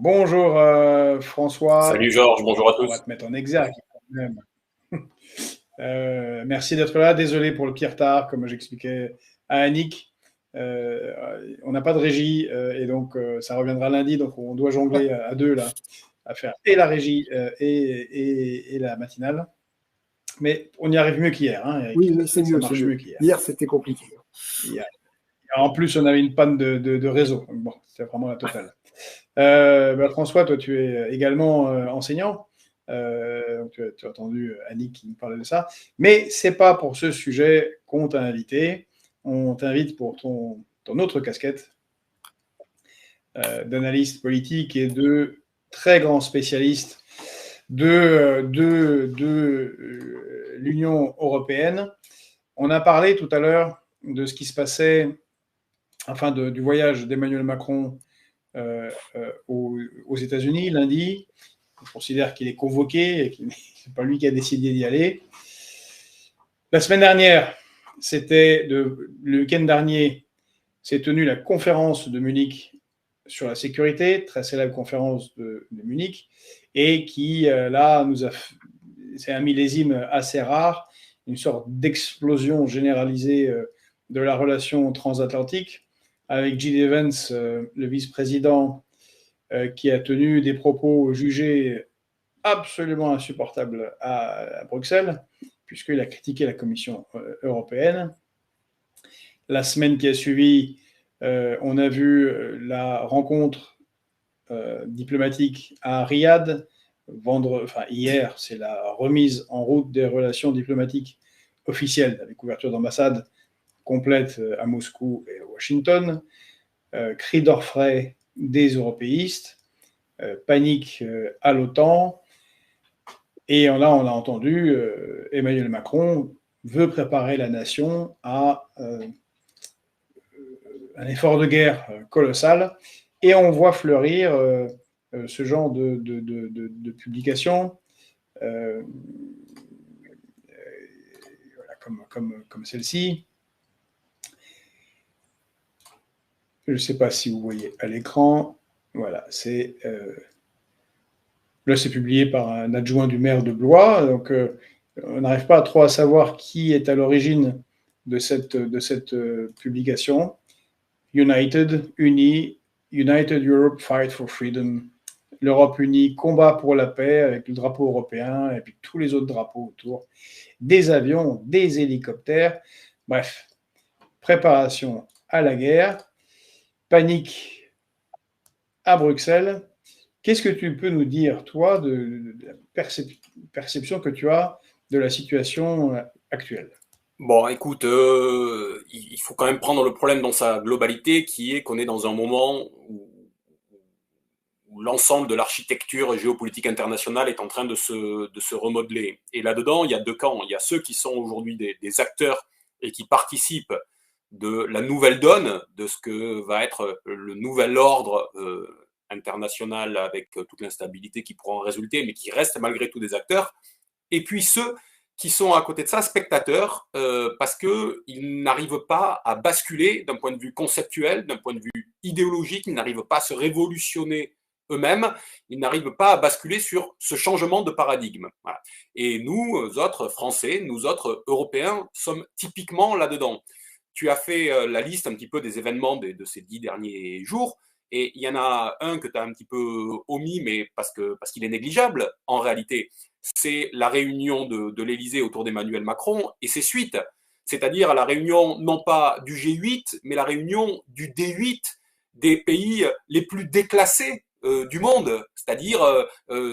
Bonjour François, Salut Georges, bonjour à on va tous. te mettre en exergue quand même. Merci d'être là, désolé pour le petit retard, comme j'expliquais à Annick. On n'a pas de régie et donc ça reviendra lundi, donc on doit jongler à deux là, à faire et la régie et la matinale. Mais on y arrive mieux qu'hier, hein, Eric. Oui, c'est Ça mieux, c'est marche mieux. mieux qu'hier. Hier, c'était compliqué. Hier. En plus, on avait une panne de réseau. Bon, c'était vraiment la totale. François, toi, tu es également enseignant. Tu as entendu Annie qui nous parlait de ça. Mais c'est pas pour ce sujet qu'on t'a invité. On t'invite pour ton autre casquette d'analyste politique et de très grand spécialiste de l'Union européenne. On a parlé tout à l'heure de ce qui se passait, enfin du voyage d'Emmanuel Macron aux États-Unis lundi. On considère qu'il est convoqué et que c'est pas lui qui a décidé d'y aller. La semaine dernière, le week-end dernier, s'est tenue la conférence de Munich sur la sécurité, très célèbre conférence de Munich, et qui, là, c'est un millésime assez rare, une sorte d'explosion généralisée de la relation transatlantique, avec Jill Evans, le vice-président, qui a tenu des propos jugés absolument insupportables à Bruxelles, puisqu'il a critiqué la Commission européenne. La semaine qui a suivi, on a vu la rencontre diplomatique à Riyad. Hier, c'est la remise en route des relations diplomatiques officielles, avec ouverture d'ambassade complète à Moscou et à Washington. Cri d'orfraie des européistes, panique à l'OTAN. Et là, on a entendu Emmanuel Macron veut préparer la nation à un effort de guerre colossal. Et on voit fleurir ce genre de publications comme celle-ci. Je ne sais pas si vous voyez à l'écran. Voilà, là, c'est publié par un adjoint du maire de Blois. Donc, on n'arrive pas trop à savoir qui est à l'origine de cette publication. United Europe Fight for Freedom. L'Europe unie combat pour la paix avec le drapeau européen et puis tous les autres drapeaux autour. Des avions, des hélicoptères. Bref, préparation à la guerre. Panique à Bruxelles. Qu'est-ce que tu peux nous dire, toi, de la perception que tu as de la situation actuelle ? Bon, écoute, il faut quand même prendre le problème dans sa globalité, qui est qu'on est dans un moment où l'ensemble de l'architecture géopolitique internationale est en train de se remodeler. Et là-dedans, il y a deux camps. Il y a ceux qui sont aujourd'hui des acteurs et qui participent de la nouvelle donne, de ce que va être le nouvel ordre international avec toute l'instabilité qui pourra en résulter, mais qui restent malgré tout des acteurs. Et puis ceux qui sont à côté de ça spectateurs, parce qu'ils n'arrivent pas à basculer d'un point de vue conceptuel, d'un point de vue idéologique, ils n'arrivent pas à se révolutionner eux-mêmes, ils n'arrivent pas à basculer sur ce changement de paradigme. Voilà. Et nous autres Français, nous autres Européens, sommes typiquement là-dedans. Tu as fait la liste un petit peu des événements de ces 10 derniers jours, et il y en a un que tu as un petit peu omis, mais parce qu'il est négligeable en réalité. C'est la réunion de l'Élysée autour d'Emmanuel Macron et ses suites, c'est-à-dire la réunion non pas du G8, mais la réunion du D8, des pays les plus déclassés du monde, c'est-à-dire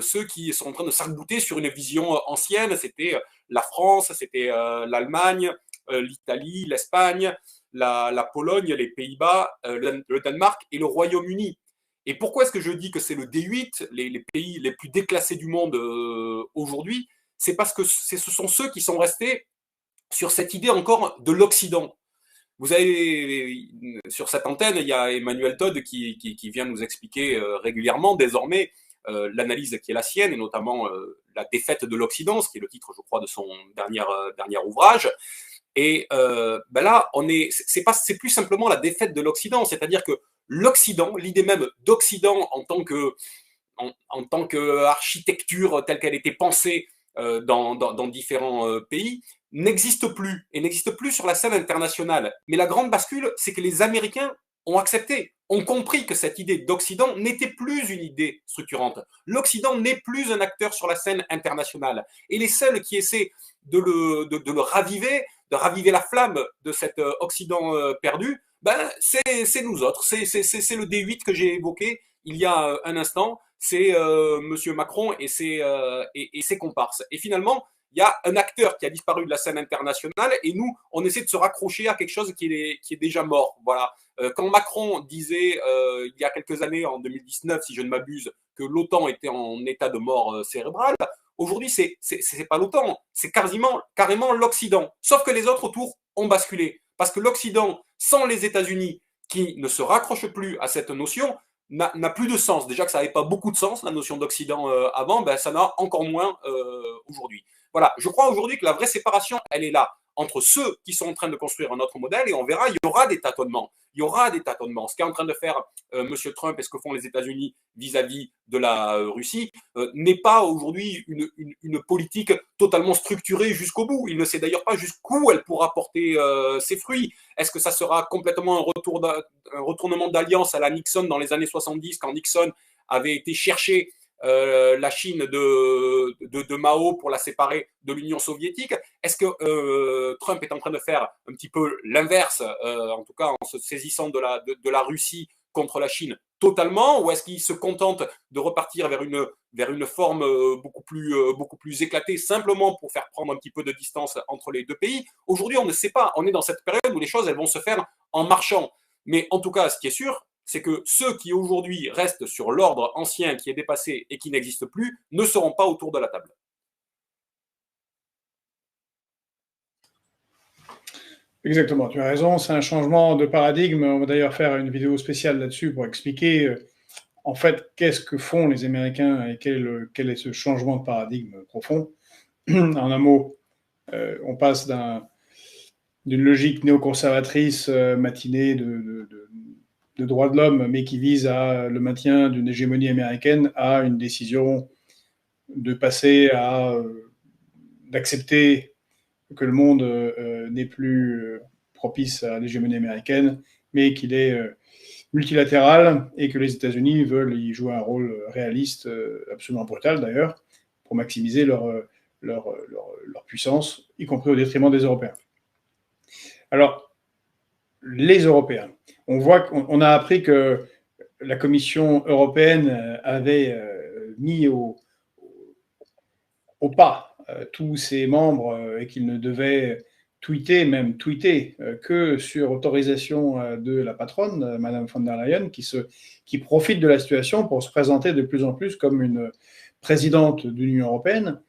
ceux qui sont en train de s'arc-bouter sur une vision ancienne. C'était la France, c'était l'Allemagne, l'Italie, l'Espagne, la Pologne, les Pays-Bas, le Danemark et le Royaume-Uni. Et pourquoi est-ce que je dis que c'est le D8, les pays les plus déclassés du monde aujourd'hui? C'est parce que ce sont ceux qui sont restés sur cette idée encore de l'Occident. Vous avez, sur cette antenne, il y a Emmanuel Todd qui vient nous expliquer régulièrement désormais l'analyse qui est la sienne, et notamment la défaite de l'Occident, ce qui est le titre, je crois, de son dernier ouvrage. Et là, c'est plus simplement la défaite de l'Occident, c'est-à-dire que l'Occident, l'idée même d'Occident en tant que en tant qu'architecture telle qu'elle était pensée dans différents pays, n'existe plus, et n'existe plus sur la scène internationale. Mais la grande bascule, c'est que les Américains ont accepté, ont compris que cette idée d'Occident n'était plus une idée structurante. L'Occident n'est plus un acteur sur la scène internationale. Et les seuls qui essaient de le raviver, de raviver la flamme de cet Occident perdu, ben, c'est nous autres. C'est le D8 que j'ai évoqué il y a un instant. C'est Monsieur Macron et ses comparses. Et finalement, il y a un acteur qui a disparu de la scène internationale et nous, on essaie de se raccrocher à quelque chose qui est déjà mort. Voilà. Quand Macron disait, il y a quelques années, en 2019, si je ne m'abuse, que l'OTAN était en état de mort cérébrale, aujourd'hui, c'est pas l'OTAN, c'est carrément l'Occident. Sauf que les autres autour ont basculé. Parce que l'Occident, sans les États-Unis, qui ne se raccrochent plus à cette notion, n'a plus de sens. Déjà que ça n'avait pas beaucoup de sens, la notion d'Occident avant, ben, ça n'a encore moins aujourd'hui. Voilà, je crois aujourd'hui que la vraie séparation, elle est là, entre ceux qui sont en train de construire un autre modèle, et on verra, il y aura des tâtonnements. Il y aura des tâtonnements. Ce qu'est en train de faire M. Trump et ce que font les États-Unis vis-à-vis de la Russie n'est pas aujourd'hui une politique totalement structurée jusqu'au bout. Il ne sait d'ailleurs pas jusqu'où elle pourra porter ses fruits. Est-ce que ça sera complètement un retournement d'alliance à la Nixon dans les années 70, quand Nixon avait été chercher la Chine de Mao pour la séparer de l'Union soviétique? Est-ce que Trump est en train de faire un petit peu l'inverse, en tout cas en se saisissant de la Russie contre la Chine totalement, ou est-ce qu'il se contente de repartir vers une forme beaucoup plus éclatée, simplement pour faire prendre un petit peu de distance entre les deux pays? Aujourd'hui, on ne sait pas. On est dans cette période où les choses, elles vont se faire en marchant. Mais en tout cas, ce qui est sûr, c'est que ceux qui aujourd'hui restent sur l'ordre ancien qui est dépassé et qui n'existe plus ne seront pas autour de la table. Exactement, tu as raison, c'est un changement de paradigme. On va d'ailleurs faire une vidéo spéciale là-dessus pour expliquer en fait qu'est-ce que font les Américains et quel est ce changement de paradigme profond. En un mot, on passe d'une logique néoconservatrice matinée de droits de l'homme, mais qui vise à le maintien d'une hégémonie américaine, à une décision de passer d'accepter que le monde n'est plus propice à l'hégémonie américaine, mais qu'il est multilatéral et que les États-Unis veulent y jouer un rôle réaliste, absolument brutal d'ailleurs, pour maximiser leur puissance, y compris au détriment des Européens. Alors, les Européens, on a appris que la Commission européenne avait mis au pas tous ses membres et qu'ils ne devaient tweeter que sur autorisation de la patronne, Madame von der Leyen, qui profite de la situation pour se présenter de plus en plus comme une présidente de l'Union européenne.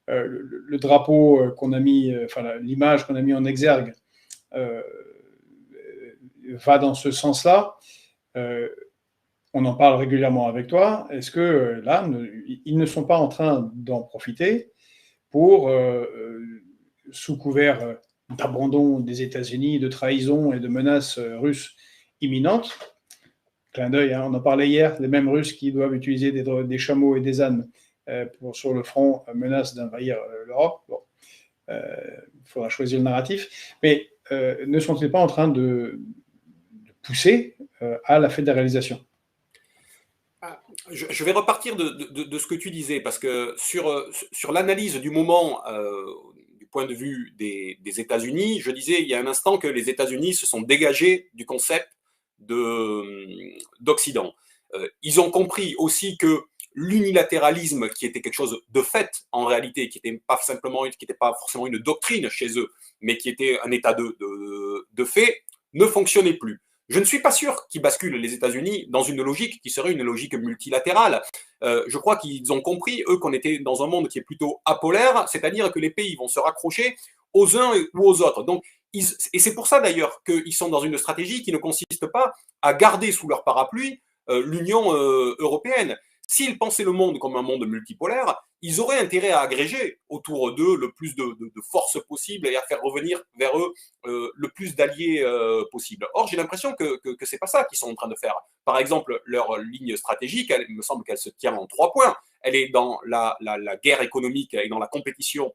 Le drapeau qu'on a mis, l'image qu'on a mis en exergue va dans ce sens-là. On en parle régulièrement avec toi. Est-ce que là, ils ne sont pas en train d'en profiter pour, sous couvert d'abandon des États-Unis, de trahison et de menaces russes imminentes? Clin d'œil, hein, on en parlait hier, les mêmes Russes qui doivent utiliser des chameaux et des ânes sur le front, menacent d'envahir l'Europe. Bon, il faudra choisir le narratif. Mais ne sont-ils pas en train de pousser à la fédéralisation? Je vais repartir de ce que tu disais, parce que sur l'analyse du moment, du point de vue des États-Unis, je disais il y a un instant que les États-Unis se sont dégagés du concept d'Occident. Ils ont compris aussi que l'unilatéralisme, qui était quelque chose de fait en réalité, qui n'était pas forcément une doctrine chez eux, mais qui était un état de fait, ne fonctionnait plus. Je ne suis pas sûr qu'ils basculent les États-Unis dans une logique qui serait une logique multilatérale. Je crois qu'ils ont compris, eux, qu'on était dans un monde qui est plutôt apolaire, c'est-à-dire que les pays vont se raccrocher aux uns ou aux autres. Donc, et c'est pour ça d'ailleurs qu'ils sont dans une stratégie qui ne consiste pas à garder sous leur parapluie l'Union européenne. S'ils pensaient le monde comme un monde multipolaire, ils auraient intérêt à agréger autour d'eux le plus de forces possible et à faire revenir vers eux le plus d'alliés possible. Or, j'ai l'impression que c'est pas ça qu'ils sont en train de faire. Par exemple, leur ligne stratégique, il me semble qu'elle se tient en 3 points. Elle est dans la guerre économique et dans la compétition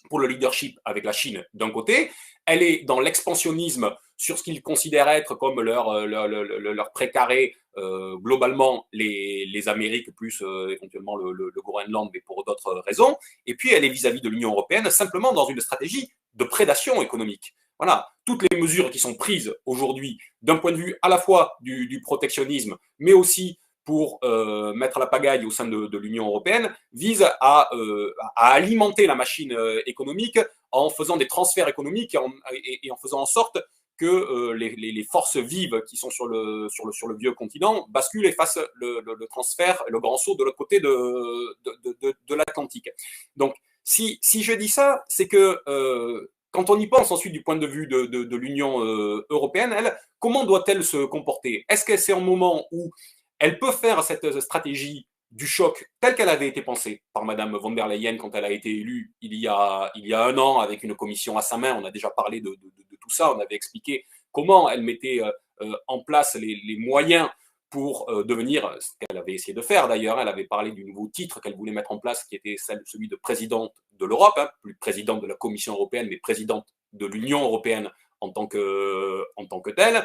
pour le leadership avec la Chine d'un côté, elle est dans l'expansionnisme sur ce qu'ils considèrent être comme leur précaré, globalement les Amériques plus éventuellement le Groenland, mais pour d'autres raisons, et puis elle est vis-à-vis de l'Union européenne simplement dans une stratégie de prédation économique. Voilà, toutes les mesures qui sont prises aujourd'hui d'un point de vue à la fois du protectionnisme, mais aussi pour mettre la pagaille au sein de l'Union européenne, vise à alimenter la machine économique en faisant des transferts économiques et en faisant en sorte que les forces vives qui sont sur le vieux continent basculent et fassent le transfert, le grand saut de l'autre côté de l'Atlantique. Donc, si je dis ça, c'est que quand on y pense ensuite du point de vue de l'Union européenne, elle, comment doit-elle se comporter? Est-ce que c'est un moment où elle peut faire cette stratégie du choc telle qu'elle avait été pensée par Madame von der Leyen quand elle a été élue il y a 1 an avec une commission à sa main. On a déjà parlé de tout ça. On avait expliqué comment elle mettait en place les moyens pour devenir ce qu'elle avait essayé de faire d'ailleurs. Elle avait parlé du nouveau titre qu'elle voulait mettre en place qui était celui de présidente de l'Europe, hein, plus présidente de la Commission européenne, mais présidente de l'Union européenne en tant que telle.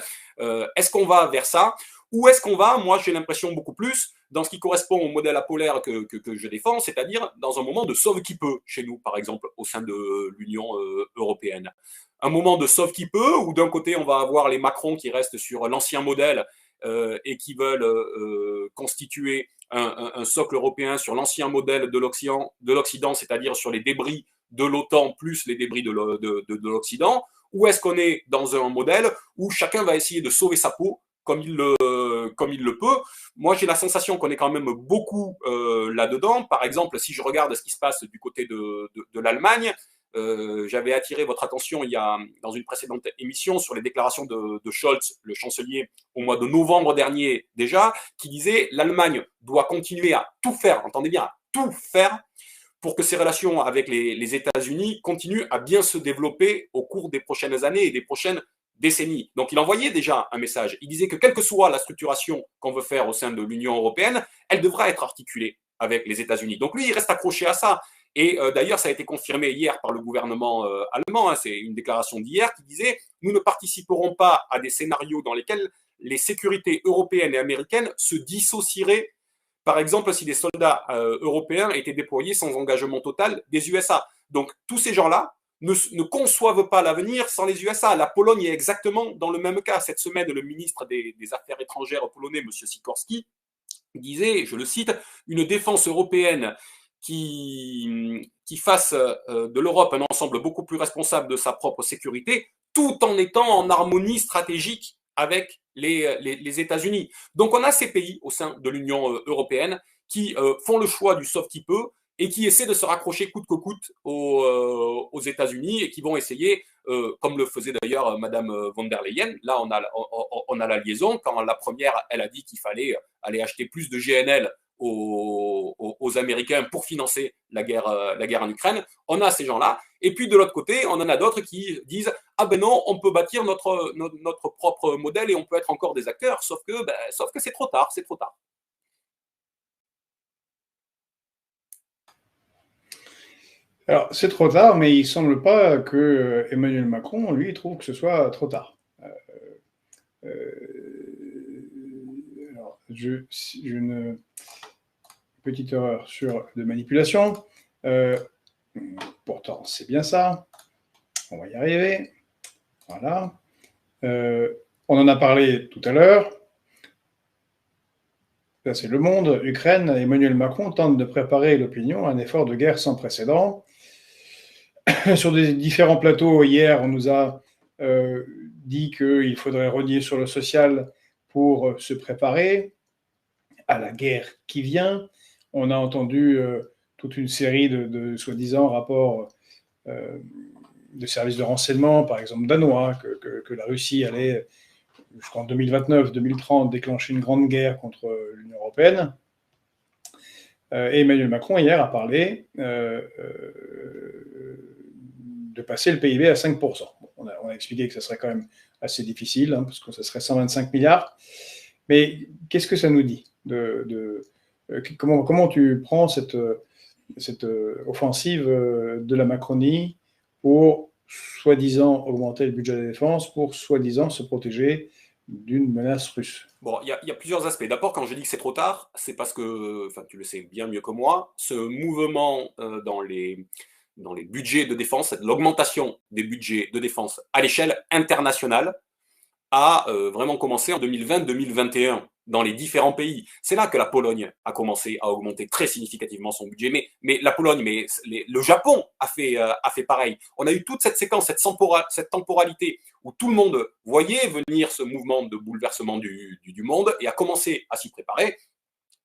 Est-ce qu'on va vers ça? Où est-ce qu'on va? Moi, j'ai l'impression beaucoup plus dans ce qui correspond au modèle apolaire que je défends, c'est-à-dire dans un moment de sauve qui peut, chez nous, par exemple, au sein de l'Union européenne. Un moment de sauve qui peut, où d'un côté, on va avoir les Macron qui restent sur l'ancien modèle et qui veulent constituer un socle européen sur l'ancien modèle de l'Occident, c'est-à-dire sur les débris de l'OTAN plus les débris de l'Occident. Ou est-ce qu'on est dans un modèle où chacun va essayer de sauver sa peau comme il le peut? Moi, j'ai la sensation qu'on est quand même beaucoup là-dedans. Par exemple, si je regarde ce qui se passe du côté de l'Allemagne, j'avais attiré votre attention dans une précédente émission sur les déclarations de Scholz, le chancelier, au mois de novembre dernier déjà, qui disait l'Allemagne doit continuer à tout faire, entendez bien, à tout faire pour que ses relations avec les États-Unis continuent à bien se développer au cours des prochaines années et des prochaines décennies. Donc il envoyait déjà un message. Il disait que quelle que soit la structuration qu'on veut faire au sein de l'Union européenne, elle devra être articulée avec les États-Unis. Donc lui, il reste accroché à ça. Et d'ailleurs, ça a été confirmé hier par le gouvernement allemand. Hein, c'est une déclaration d'hier qui disait « Nous ne participerons pas à des scénarios dans lesquels les sécurités européennes et américaines se dissocieraient. Par exemple, si des soldats européens étaient déployés sans engagement total des USA. » Donc tous ces gens-là ne conçoivent pas l'avenir sans les USA. La Pologne est exactement dans le même cas. Cette semaine, le ministre des Affaires étrangères polonais, M. Sikorski, disait, je le cite, « Une défense européenne qui fasse de l'Europe un ensemble beaucoup plus responsable de sa propre sécurité, tout en étant en harmonie stratégique avec les États-Unis. » Donc on a ces pays au sein de l'Union européenne qui font le choix du sauve qui peut et qui essaient de se raccrocher coûte que coûte aux États-Unis et qui vont essayer, comme le faisait d'ailleurs Madame von der Leyen, là on a la liaison, quand la première, elle a dit qu'il fallait aller acheter plus de GNL aux Américains pour financer la guerre en Ukraine. On a ces gens-là. Et puis de l'autre côté, on en a d'autres qui disent « Ah ben non, on peut bâtir notre propre modèle et on peut être encore des acteurs, sauf que c'est trop tard, c'est trop tard. » Alors, c'est trop tard, mais il ne semble pas que Emmanuel Macron, lui, trouve que ce soit trop tard. Alors, petite erreur de manipulation. Pourtant, c'est bien ça. On va y arriver. Voilà. On en a parlé tout à l'heure. Là, c'est Le Monde. Ukraine, Emmanuel Macron tente de préparer l'opinion à un effort de guerre sans précédent. Sur des différents plateaux, hier, on nous a dit qu'il faudrait renier sur le social pour se préparer à la guerre qui vient. On a entendu toute une série de soi-disant rapports de services de renseignement, par exemple danois, que la Russie allait, jusqu'en 2029-2030, déclencher une grande guerre contre l'Union européenne. Et Emmanuel Macron, hier, a parlé de passer le PIB à 5%. Bon, on a expliqué que ce serait quand même assez difficile, parce que ce serait 125 milliards. Mais qu'est-ce que ça nous dit comment tu prends cette offensive de la Macronie pour soi-disant augmenter le budget de la défense, pour soi-disant se protéger d'une menace russe? Bon, il y a plusieurs aspects. D'abord, quand je dis que c'est trop tard, c'est parce que, enfin, tu le sais bien mieux que moi, ce mouvement dans les budgets de défense, l'augmentation des budgets de défense à l'échelle internationale, a vraiment commencé en 2020-2021 dans les différents pays. C'est là que la Pologne a commencé à augmenter très significativement son budget. Mais la Pologne, le Japon a fait pareil. On a eu toute cette séquence, cette temporalité où tout le monde voyait venir ce mouvement de bouleversement du monde et a commencé à s'y préparer.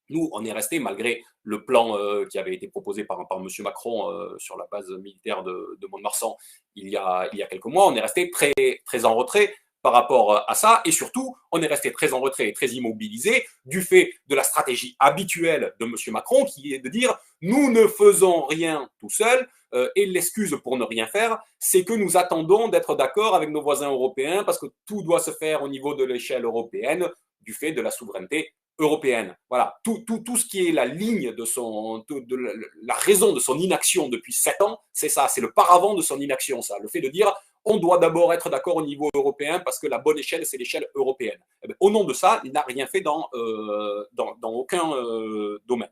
Nous, on est resté, malgré le plan qui avait été proposé par M. Macron sur la base militaire de Mont-de-Marsan il y a quelques mois, on est resté très, très en retrait par rapport à ça. Et surtout, on est resté très en retrait et très immobilisé du fait de la stratégie habituelle de M. Macron, qui est de dire « nous ne faisons rien tout seuls ». Et l'excuse pour ne rien faire, c'est que nous attendons d'être d'accord avec nos voisins européens parce que tout doit se faire au niveau de l'échelle européenne du fait de la souveraineté européenne. Voilà, tout ce qui est la ligne de la raison de son inaction depuis 7 ans, c'est ça, c'est le paravent de son inaction, ça, le fait de dire on doit d'abord être d'accord au niveau européen parce que la bonne échelle, c'est l'échelle européenne. Eh bien, au nom de ça, il n'a rien fait dans aucun domaine.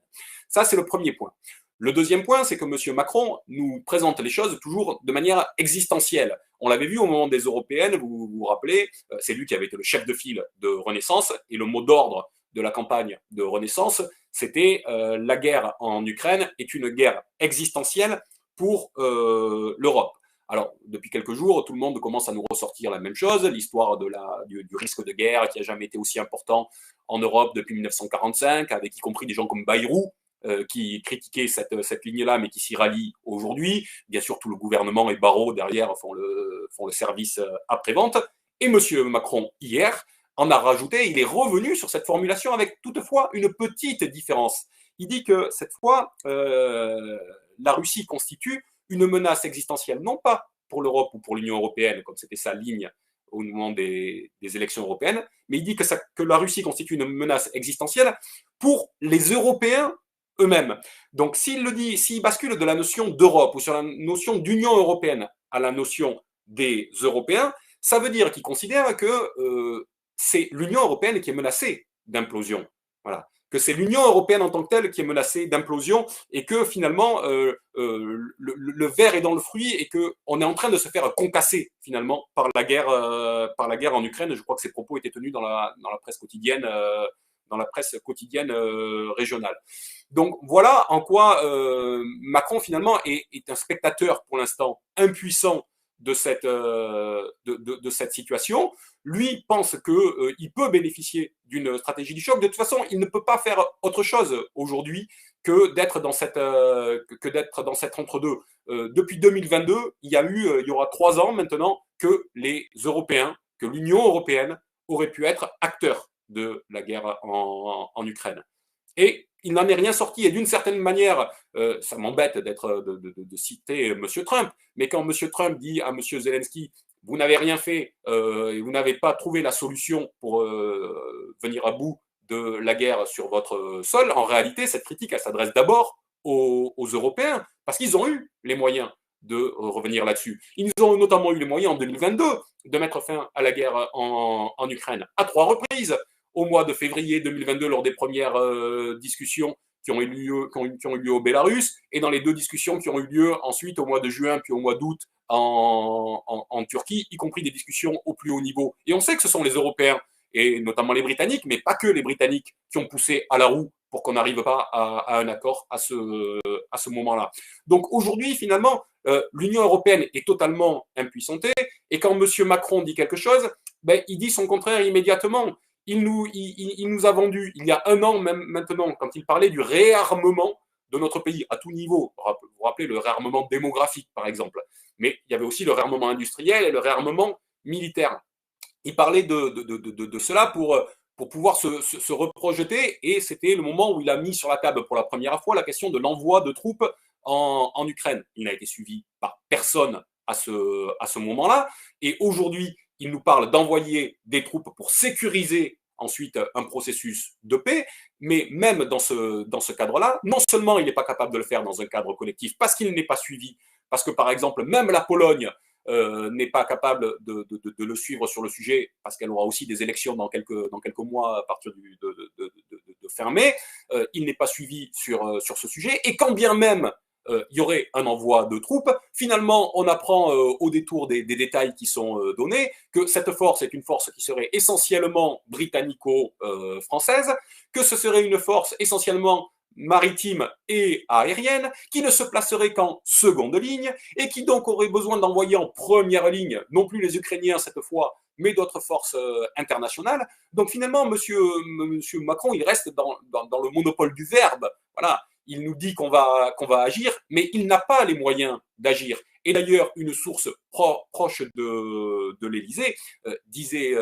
Ça, c'est le premier point. Le deuxième point, c'est que M. Macron nous présente les choses toujours de manière existentielle. On l'avait vu au moment des européennes, vous vous rappelez, c'est lui qui avait été le chef de file de Renaissance, et le mot d'ordre de la campagne de Renaissance, c'était la guerre en Ukraine est une guerre existentielle pour l'Europe. Alors, depuis quelques jours, tout le monde commence à nous ressortir la même chose, l'histoire du risque de guerre qui n'a jamais été aussi important en Europe depuis 1945, avec y compris des gens comme Bayrou, qui critiquaient cette ligne-là, mais qui s'y rallient aujourd'hui. Bien sûr, tout le gouvernement et Barrot derrière font le service après-vente. Et M. Macron, hier, en a rajouté, il est revenu sur cette formulation avec toutefois une petite différence. Il dit que cette fois, la Russie constitue une menace existentielle, non pas pour l'Europe ou pour l'Union européenne, comme c'était sa ligne au moment des élections européennes, mais il dit que la Russie constitue une menace existentielle pour les Européens eux-mêmes. Donc s'il le dit, s'il bascule de la notion d'Europe ou sur la notion d'Union européenne à la notion des Européens, ça veut dire qu'il considère que c'est l'Union européenne qui est menacée d'implosion. Voilà. Que c'est l'Union européenne en tant que telle qui est menacée d'implosion et que finalement le verre est dans le fruit et qu'on est en train de se faire concasser finalement par la guerre en Ukraine. Je crois que ces propos étaient tenus dans la presse quotidienne régionale. Donc voilà en quoi Macron finalement est un spectateur pour l'instant impuissant de cette situation. Lui pense qu'il peut bénéficier d'une stratégie du choc. De toute façon, il ne peut pas faire autre chose aujourd'hui que d'être dans cette entre-deux. Depuis 2022, il y aura 3 ans maintenant que les Européens, que l'Union européenne aurait pu être acteur de la guerre en Ukraine. Et il n'en est rien sorti. Et d'une certaine manière, ça m'embête de citer M. Trump, mais quand M. Trump dit à M. Zelensky vous n'avez rien fait et vous n'avez pas trouvé la solution pour venir à bout de la guerre sur votre sol, en réalité, cette critique, elle s'adresse d'abord aux Européens, parce qu'ils ont eu les moyens de revenir là-dessus. Ils ont notamment eu les moyens en 2022 de mettre fin à la guerre en Ukraine à 3 reprises. Au mois de février 2022, lors des premières discussions qui ont eu lieu au Bélarus, et dans les 2 discussions qui ont eu lieu ensuite au mois de juin puis au mois d'août en Turquie, y compris des discussions au plus haut niveau. Et on sait que ce sont les Européens, et notamment les Britanniques, mais pas que les Britanniques, qui ont poussé à la roue pour qu'on n'arrive pas à un accord à ce moment-là. Donc aujourd'hui, finalement, l'Union européenne est totalement impuissantée, et quand M. Macron dit quelque chose, ben, il dit son contraire immédiatement. Il nous a vendu, il y a 1 an même maintenant, quand il parlait du réarmement de notre pays à tout niveau. Vous vous rappelez le réarmement démographique, par exemple. Mais il y avait aussi le réarmement industriel et le réarmement militaire. Il parlait de cela pour pour pouvoir se reprojeter. Et c'était le moment où il a mis sur la table pour la première fois la question de l'envoi de troupes en Ukraine. Il n'a été suivi par personne à ce moment-là. Et aujourd'hui, il nous parle d'envoyer des troupes pour sécuriser ensuite un processus de paix, mais même dans ce cadre-là, non seulement il n'est pas capable de le faire dans un cadre collectif parce qu'il n'est pas suivi, parce que par exemple, même la Pologne n'est pas capable de le suivre sur le sujet, parce qu'elle aura aussi des élections dans quelques mois à partir de fin mai, il n'est pas suivi sur ce sujet, et quand bien même il y aurait un envoi de troupes. Finalement, on apprend au détour des détails qui sont donnés que cette force est une force qui serait essentiellement britannico-française, que ce serait une force essentiellement maritime et aérienne, qui ne se placerait qu'en seconde ligne et qui donc aurait besoin d'envoyer en première ligne, non plus les Ukrainiens cette fois, mais d'autres forces internationales. Donc finalement, monsieur Macron, il reste dans le monopole du verbe. Voilà. Il nous dit qu'on va agir, mais il n'a pas les moyens d'agir. Et d'ailleurs, une source proche de l'Élysée disait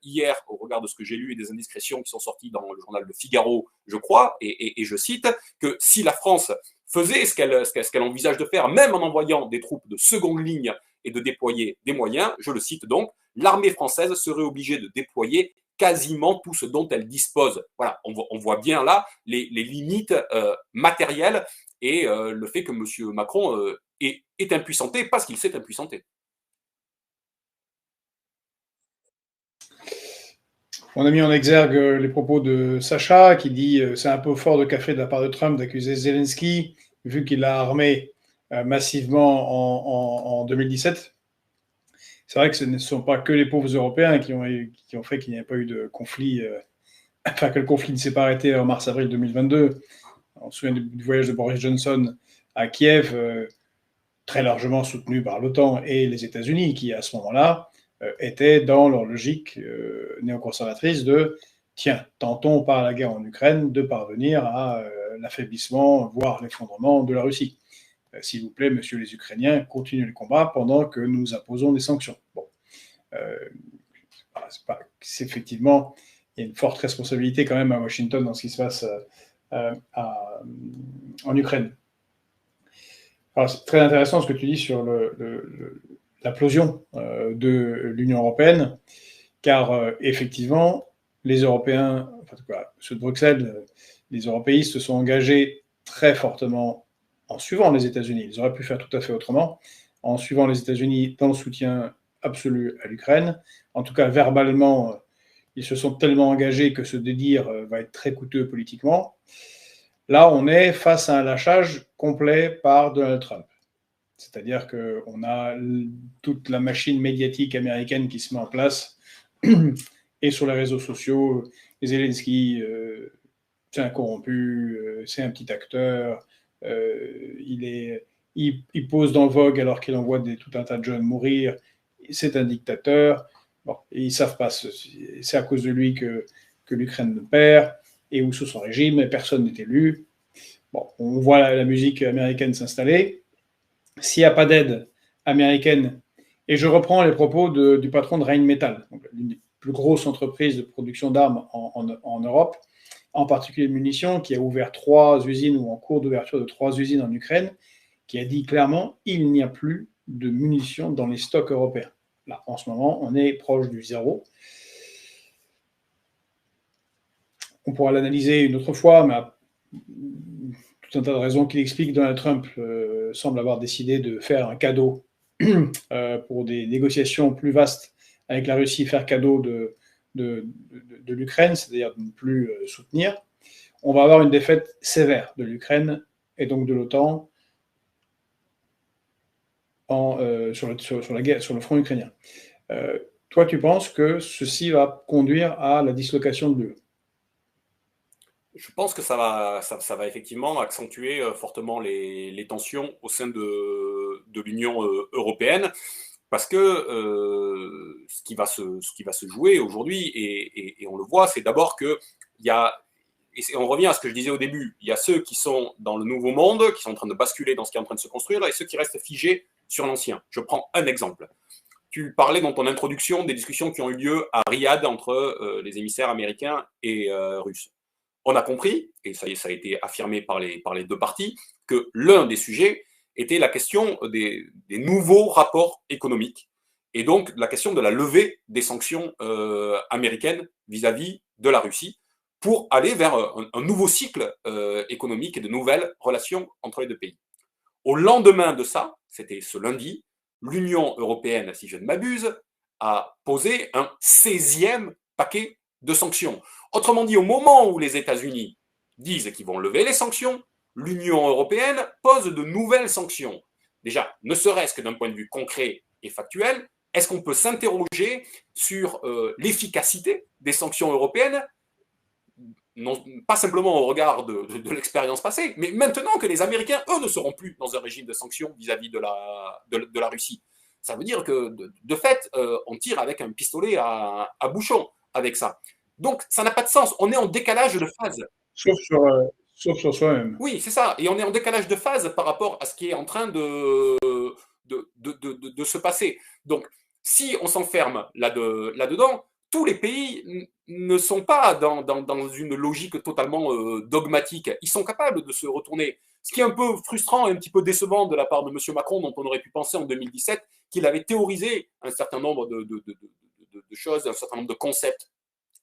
hier, au regard de ce que j'ai lu et des indiscrétions qui sont sorties dans le journal Le Figaro, je crois, et je cite, que si la France faisait ce qu'elle envisage de faire, même en envoyant des troupes de seconde ligne et de déployer des moyens, je le cite donc, l'armée française serait obligée de déployer quasiment tout ce dont elle dispose. Voilà, on voit bien là les limites matérielles et le fait que M. Macron est impuissanté parce qu'il s'est impuissanté. On a mis en exergue les propos de Sacha qui dit c'est un peu fort de café de la part de Trump d'accuser Zelensky vu qu'il l'a armé massivement en 2017. C'est vrai que ce ne sont pas que les pauvres Européens qui ont fait qu'il n'y ait pas eu de conflit, enfin que le conflit ne s'est pas arrêté en mars-avril 2022. On se souvient du voyage de Boris Johnson à Kiev, très largement soutenu par l'OTAN et les États-Unis, qui à ce moment-là étaient dans leur logique néoconservatrice de tiens, tentons par la guerre en Ukraine de parvenir à l'affaiblissement, voire l'effondrement de la Russie. S'il vous plaît, messieurs les Ukrainiens, continuez le combat pendant que nous imposons des sanctions. Bon, c'est effectivement, il y a une forte responsabilité quand même à Washington dans ce qui se passe en Ukraine. Alors, c'est très intéressant ce que tu dis sur l'implosion de l'Union européenne, car effectivement, les Européens, enfin, ceux de Bruxelles, les européistes se sont engagés très fortement en suivant les États-Unis. Ils auraient pu faire tout à fait autrement, en suivant les États-Unis dans le soutien absolu à l'Ukraine. En tout cas, verbalement, ils se sont tellement engagés que se dédire va être très coûteux politiquement. Là, on est face à un lâchage complet par Donald Trump. C'est-à-dire qu'on a toute la machine médiatique américaine qui se met en place et sur les réseaux sociaux, Zelensky, c'est un corrompu, c'est un petit acteur, il pose dans le vogue alors qu'il envoie tout un tas de jeunes mourir, c'est un dictateur. Bon, et ils ne savent pas, c'est à cause de lui que l'Ukraine perd et où sous son régime, et personne n'est élu. Bon, on voit la musique américaine s'installer. S'il n'y a pas d'aide américaine, et je reprends les propos du patron de Rheinmetall, l'une des plus grosses entreprises de production d'armes en Europe, en particulier de munitions, qui a ouvert 3 usines ou en cours d'ouverture de 3 usines en Ukraine, qui a dit clairement il n'y a plus de munitions dans les stocks européens. Là, en ce moment, on est proche du zéro. On pourra l'analyser une autre fois, mais tout un tas de raisons qu'il explique, Donald Trump semble avoir décidé de faire un cadeau pour des négociations plus vastes avec la Russie, faire cadeau de l'Ukraine, c'est-à-dire de ne plus soutenir. On va avoir une défaite sévère de l'Ukraine et donc de l'OTAN sur la guerre, sur le front ukrainien. Toi, tu penses que ceci va conduire à la dislocation de l'UE? Je pense que ça va effectivement accentuer fortement les tensions au sein de l'Union européenne, parce que ce qui va se jouer aujourd'hui, et on le voit, c'est d'abord qu'il y a, et on revient à ce que je disais au début, il y a ceux qui sont dans le nouveau monde, qui sont en train de basculer dans ce qui est en train de se construire, et ceux qui restent figés sur l'ancien. Je prends un exemple. tu parlais dans ton introduction des discussions qui ont eu lieu à Riyad entre les émissaires américains et russes. On a compris, et ça a été affirmé par les deux parties, que l'un des sujets était la question des nouveaux rapports économiques et donc la question de la levée des sanctions américaines vis-à-vis de la Russie pour aller vers un nouveau cycle économique et de nouvelles relations entre les deux pays. Au lendemain de ça, c'était ce lundi, l'Union européenne, si je ne m'abuse, a posé un 16e paquet de sanctions. Autrement dit, au moment où les États-Unis disent qu'ils vont lever les sanctions, l'Union européenne pose de nouvelles sanctions. Déjà, ne serait-ce que d'un point de vue concret et factuel, est-ce qu'on peut s'interroger sur l'efficacité des sanctions européennes, non, pas simplement au regard de l'expérience passée, mais maintenant que les Américains, eux, ne seront plus dans un régime de sanctions vis-à-vis de la Russie. Ça veut dire que, de fait, on tire avec un pistolet à bouchon avec ça. Donc, ça n'a pas de sens. On est en décalage de phase. Sauf sur soi-même. Oui, c'est ça. Et on est en décalage de phase par rapport à ce qui est en train de se passer. Donc, si on s'enferme là-dedans, tous les pays ne sont pas dans une logique totalement dogmatique. Ils sont capables de se retourner. Ce qui est un peu frustrant et un petit peu décevant de la part de M. Macron, dont on aurait pu penser en 2017 qu'il avait théorisé un certain nombre de choses, un certain nombre de concepts,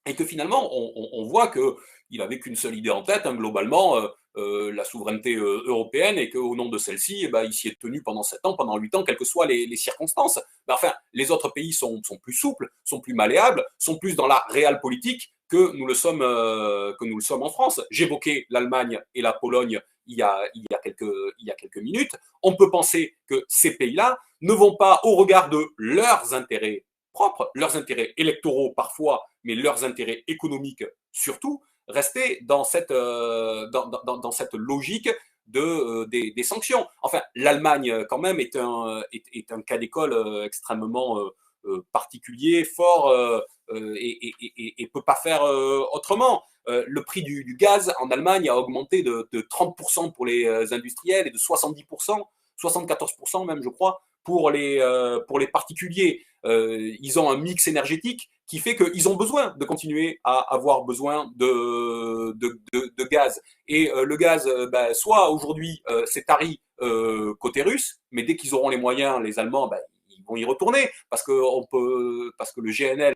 et que finalement, on voit qu'il n'avait qu'une seule idée en tête, hein, globalement, la souveraineté européenne, et qu'au nom de celle-ci, il s'y est tenu pendant 7 ans, pendant 8 ans, quelles que soient les circonstances. Enfin, les autres pays sont plus souples, sont plus malléables, sont plus dans la réelle politique que nous le sommes en France. J'évoquais l'Allemagne et la Pologne il y a quelques minutes. On peut penser que ces pays-là ne vont pas, au regard de leurs intérêts propres, leurs intérêts électoraux parfois, mais leurs intérêts économiques surtout, rester dans cette logique des sanctions. Enfin, l'Allemagne, quand même, est un cas d'école extrêmement particulier, fort, et peut pas faire autrement. Le prix du gaz en Allemagne a augmenté de 30% pour les industriels et de 70%, 74% même, je crois, pour les particuliers. Ils ont un mix énergétique qui fait qu'ils ont besoin de continuer à avoir besoin de gaz. Et le gaz, soit aujourd'hui, c'est tari côté russe, mais dès qu'ils auront les moyens, les Allemands, ils vont y retourner parce que le GNL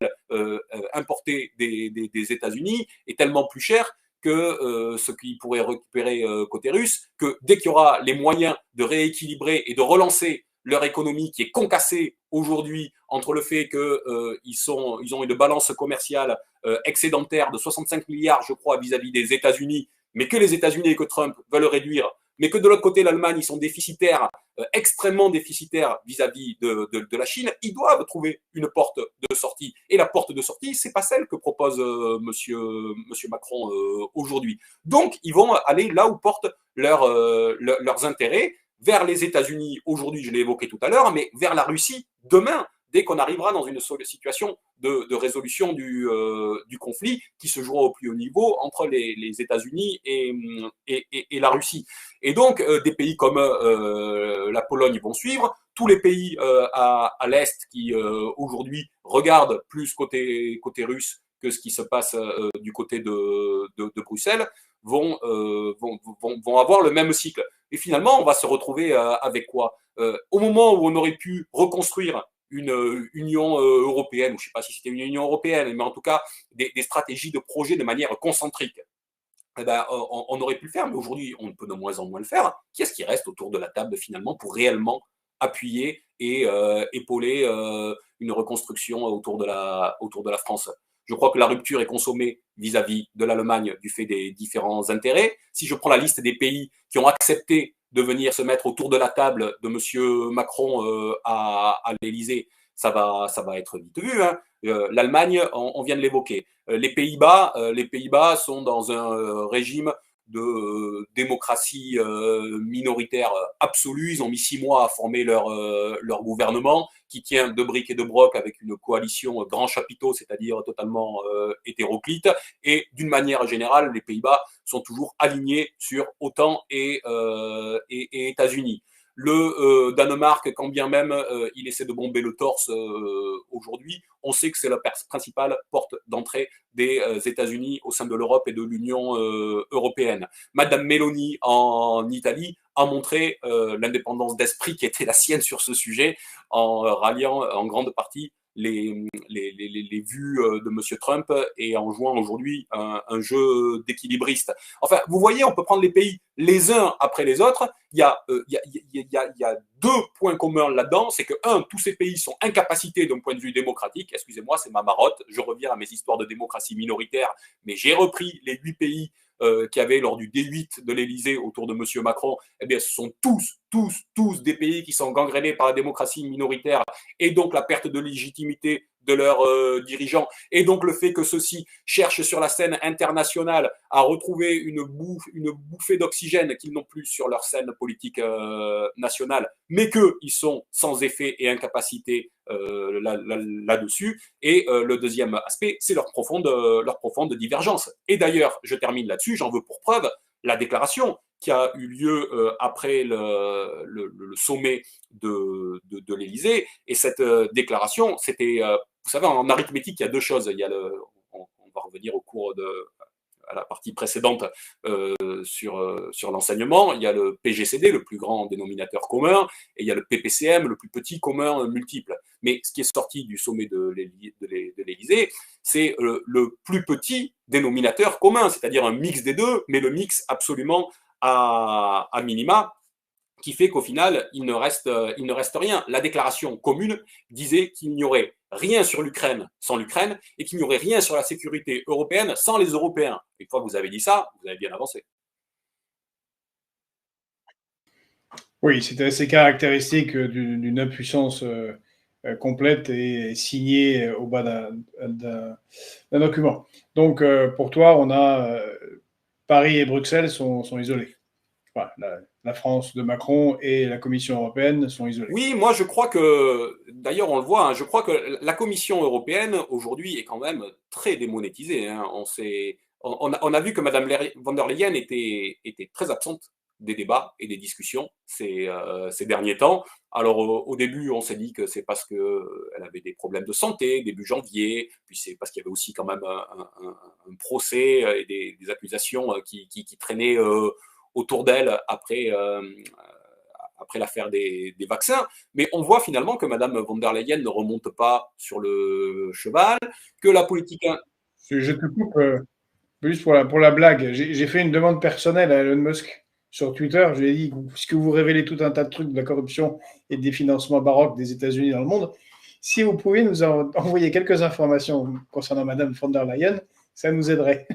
importé des États-Unis est tellement plus cher que ce qu'ils pourraient récupérer côté russe, que dès qu'il y aura les moyens de rééquilibrer et de relancer leur économie qui est concassée aujourd'hui entre le fait qu'ils ont une balance commerciale excédentaire de 65 milliards, je crois, vis-à-vis des États-Unis, mais que les États-Unis et que Trump veulent réduire, mais que de l'autre côté, l'Allemagne, ils sont déficitaires, extrêmement déficitaires vis-à-vis de la Chine, ils doivent trouver une porte de sortie. Et la porte de sortie, c'est pas celle que propose monsieur Macron aujourd'hui. Donc, ils vont aller là où portent leurs intérêts, vers les États-Unis aujourd'hui, je l'ai évoqué tout à l'heure, mais vers la Russie demain, dès qu'on arrivera dans une situation de résolution du conflit qui se jouera au plus haut niveau entre les États-Unis et la Russie. Et donc, des pays comme la Pologne vont suivre, tous les pays à l'Est qui aujourd'hui regardent plus côté russe que ce qui se passe du côté de Bruxelles vont avoir le même cycle. Et finalement, on va se retrouver avec quoi au moment où on aurait pu reconstruire une Union européenne, ou je ne sais pas si c'était une Union européenne, mais en tout cas des stratégies de projet de manière concentrique, on aurait pu le faire, mais aujourd'hui, on peut de moins en moins le faire. Qui est-ce qui reste autour de la table finalement pour réellement appuyer et épauler une reconstruction autour de la France? Je crois que la rupture est consommée vis-à-vis de l'Allemagne du fait des différents intérêts. Si je prends la liste des pays qui ont accepté de venir se mettre autour de la table de M. Macron à l'Élysée, ça va être vite vu. Hein. L'Allemagne, on vient de l'évoquer. Les Pays-Bas sont dans un régime de démocratie minoritaire absolue. Ils ont mis 6 mois à former leur gouvernement, qui tient de briques et de broc avec une coalition grand chapiteau, c'est-à-dire totalement hétéroclite. Et d'une manière générale, les Pays-Bas sont toujours alignés sur OTAN et États-Unis. Le Danemark, quand bien même il essaie de bomber le torse aujourd'hui, on sait que c'est la principale porte d'entrée des États-Unis au sein de l'Europe et de l'Union européenne. Madame Meloni en Italie a montré l'indépendance d'esprit qui était la sienne sur ce sujet en ralliant en grande partie les vues de M. Trump et en jouant aujourd'hui un jeu d'équilibriste. Enfin, vous voyez, on peut prendre les pays les uns après les autres. Il y a deux points communs là-dedans. C'est que, un, tous ces pays sont incapacités d'un point de vue démocratique. Excusez-moi, c'est ma marotte. Je reviens à mes histoires de démocratie minoritaire, mais j'ai repris les 8 pays qu'il y avait lors du D8 de l'Élysée autour de M. Macron. Eh bien, ce sont tous des pays qui sont gangrénés par la démocratie minoritaire et donc la perte de légitimité de leurs dirigeants, et donc le fait que ceux-ci cherchent sur la scène internationale à retrouver une bouffée d'oxygène qu'ils n'ont plus sur leur scène politique nationale, mais qu'ils sont sans effet et incapacité là-dessus. Et le deuxième aspect, c'est leur profonde divergence. Et d'ailleurs, je termine là-dessus, j'en veux pour preuve la déclaration qui a eu lieu après le sommet de l'Élysée. Et cette déclaration, c'était, vous savez, en arithmétique, il y a deux choses. Il y a on va revenir au cours à la partie précédente sur l'enseignement. Il y a le PGCD, le plus grand dénominateur commun, et il y a le PPCM, le plus petit commun multiple. Mais ce qui est sorti du sommet de l'Élysée, c'est le plus petit dénominateur commun, c'est-à-dire un mix des deux, mais le mix absolument à minima, qui fait qu'au final, il ne reste rien. La déclaration commune disait qu'il n'y aurait rien sur l'Ukraine sans l'Ukraine et qu'il n'y aurait rien sur la sécurité européenne sans les Européens. Une fois que vous avez dit ça, vous avez bien avancé. Oui, c'est assez caractéristique d'une impuissance complète et signée au bas d'un document. Donc, pour toi, on a Paris et Bruxelles sont isolés. Enfin, la France de Macron et la Commission européenne sont isolées. Oui, moi je crois que, d'ailleurs on le voit, hein, je crois que la Commission européenne aujourd'hui est quand même très démonétisée. Hein. On a vu que Mme von der Leyen était très absente des débats et des discussions ces derniers temps. Alors au début on s'est dit que c'est parce qu'elle avait des problèmes de santé début janvier, puis c'est parce qu'il y avait aussi quand même un procès et des accusations qui traînaient autour d'elle après l'affaire des vaccins, mais on voit finalement que Mme von der Leyen ne remonte pas sur le cheval, que la politique... Je te coupe juste pour la blague. J'ai fait une demande personnelle à Elon Musk sur Twitter. Je lui ai dit, puisque vous révélez tout un tas de trucs de la corruption et des financements baroques des États-Unis dans le monde, si vous pouviez nous envoyer quelques informations concernant Mme von der Leyen, ça nous aiderait.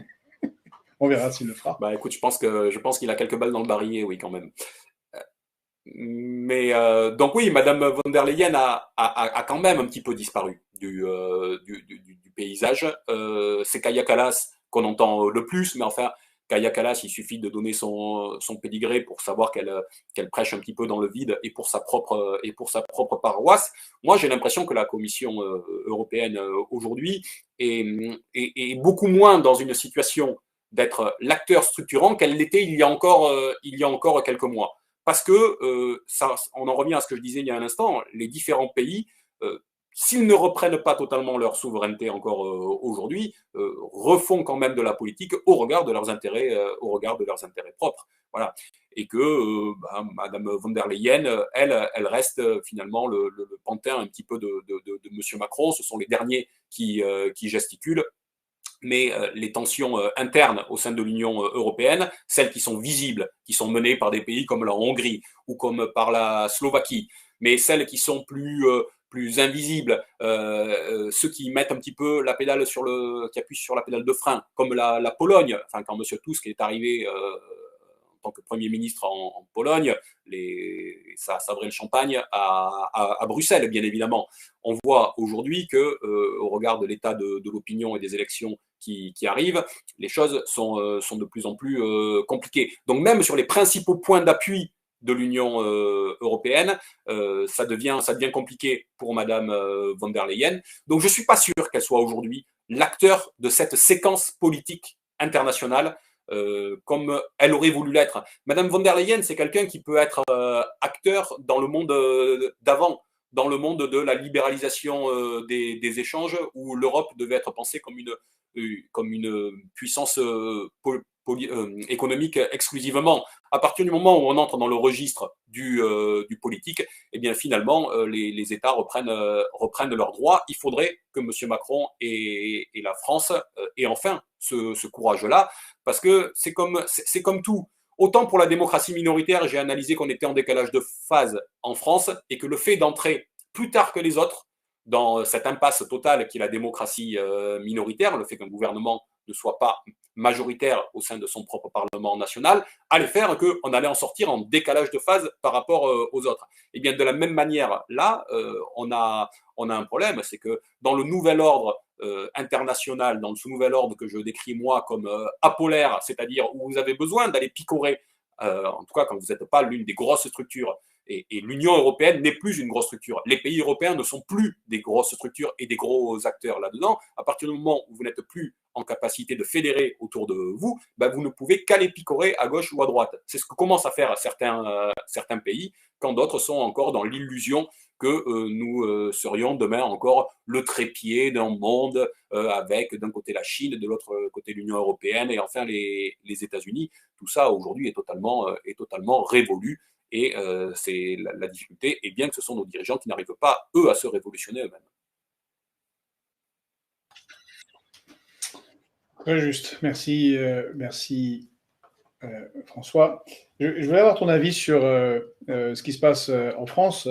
On verra s'il le fera. Bah écoute, je pense qu'il a quelques balles dans le barillet, oui, quand même. Mais donc oui, Madame von der Leyen a quand même un petit peu disparu du paysage. C'est Kaja Kallas qu'on entend le plus, mais enfin, Kaja Kallas, il suffit de donner son pédigré pour savoir qu'elle prêche un petit peu dans le vide et pour sa propre paroisse. Moi, j'ai l'impression que la Commission européenne aujourd'hui est beaucoup moins dans une situation d'être l'acteur structurant qu'elle l'était il y a encore quelques mois. Parce que, on en revient à ce que je disais il y a un instant, les différents pays, s'ils ne reprennent pas totalement leur souveraineté encore aujourd'hui, refont quand même de la politique au regard de leurs intérêts propres. Voilà. Et que Madame von der Leyen, elle reste finalement le pantin un petit peu de M. Macron. Ce sont les derniers qui gesticulent. Mais les tensions internes au sein de l'Union européenne, celles qui sont visibles, qui sont menées par des pays comme la Hongrie ou comme par la Slovaquie, mais celles qui sont plus invisibles, ceux qui mettent un petit peu la pédale qui appuient sur la pédale de frein, comme la Pologne, enfin quand M. Tusk est arrivé en tant que Premier ministre en Pologne, ça a sabré le champagne à Bruxelles, bien évidemment. On voit aujourd'hui que, au regard de l'état de l'opinion et des élections qui arrivent, les choses sont de plus en plus compliquées. Donc même sur les principaux points d'appui de l'Union européenne, ça devient compliqué pour Madame von der Leyen. Donc je ne suis pas sûr qu'elle soit aujourd'hui l'acteur de cette séquence politique internationale comme elle aurait voulu l'être. Madame von der Leyen, c'est quelqu'un qui peut être acteur dans le monde d'avant, dans le monde de la libéralisation des échanges, où l'Europe devait être pensée comme une puissance économique exclusivement. À partir du moment où on entre dans le registre du politique, eh bien finalement, les États reprennent leurs droits. Il faudrait que M. Macron et la France aient enfin ce courage-là, parce que c'est comme tout. Autant pour la démocratie minoritaire, j'ai analysé qu'on était en décalage de phase en France et que le fait d'entrer plus tard que les autres dans cette impasse totale qui est la démocratie minoritaire, le fait qu'un gouvernement ne soit pas majoritaire au sein de son propre Parlement national, allait faire qu'on allait en sortir en décalage de phase par rapport aux autres. Et bien de la même manière, là, on a un problème, c'est que dans le nouvel ordre international, dans ce nouvel ordre que je décris moi comme apolaire, c'est-à-dire où vous avez besoin d'aller picorer, en tout cas quand vous n'êtes pas l'une des grosses structures, et l'Union européenne n'est plus une grosse structure. Les pays européens ne sont plus des grosses structures et des gros acteurs là-dedans. À partir du moment où vous n'êtes plus en capacité de fédérer autour de vous, ben vous ne pouvez qu'aller picorer à gauche ou à droite. C'est ce que commencent à faire certains pays, quand d'autres sont encore dans l'illusion que nous serions demain encore le trépied d'un monde avec d'un côté la Chine, de l'autre côté l'Union européenne et enfin les États-Unis. Tout ça aujourd'hui est totalement révolu. Et c'est la difficulté, et bien que ce sont nos dirigeants qui n'arrivent pas, eux, à se révolutionner eux-mêmes. Très juste. Merci, François. Je voulais avoir ton avis sur ce qui se passe en France.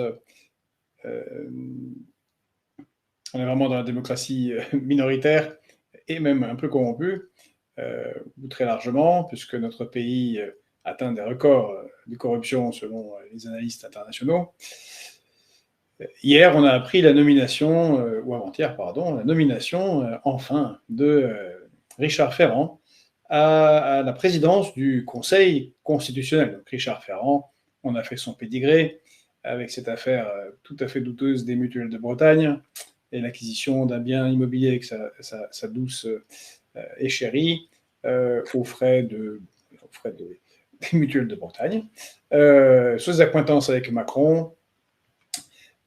On est vraiment dans la démocratie minoritaire et même un peu corrompue, ou très largement, puisque notre pays atteint des records de corruption selon les analystes internationaux. Hier, on a appris la nomination, ou avant-hier, pardon, la nomination, enfin, de Richard Ferrand à la présidence du Conseil constitutionnel. Donc, Richard Ferrand, on a fait son pédigré avec cette affaire tout à fait douteuse des mutuelles de Bretagne et l'acquisition d'un bien immobilier avec sa douce égérie aux frais des mutuelles de Bretagne. Sous ses accointances avec Macron,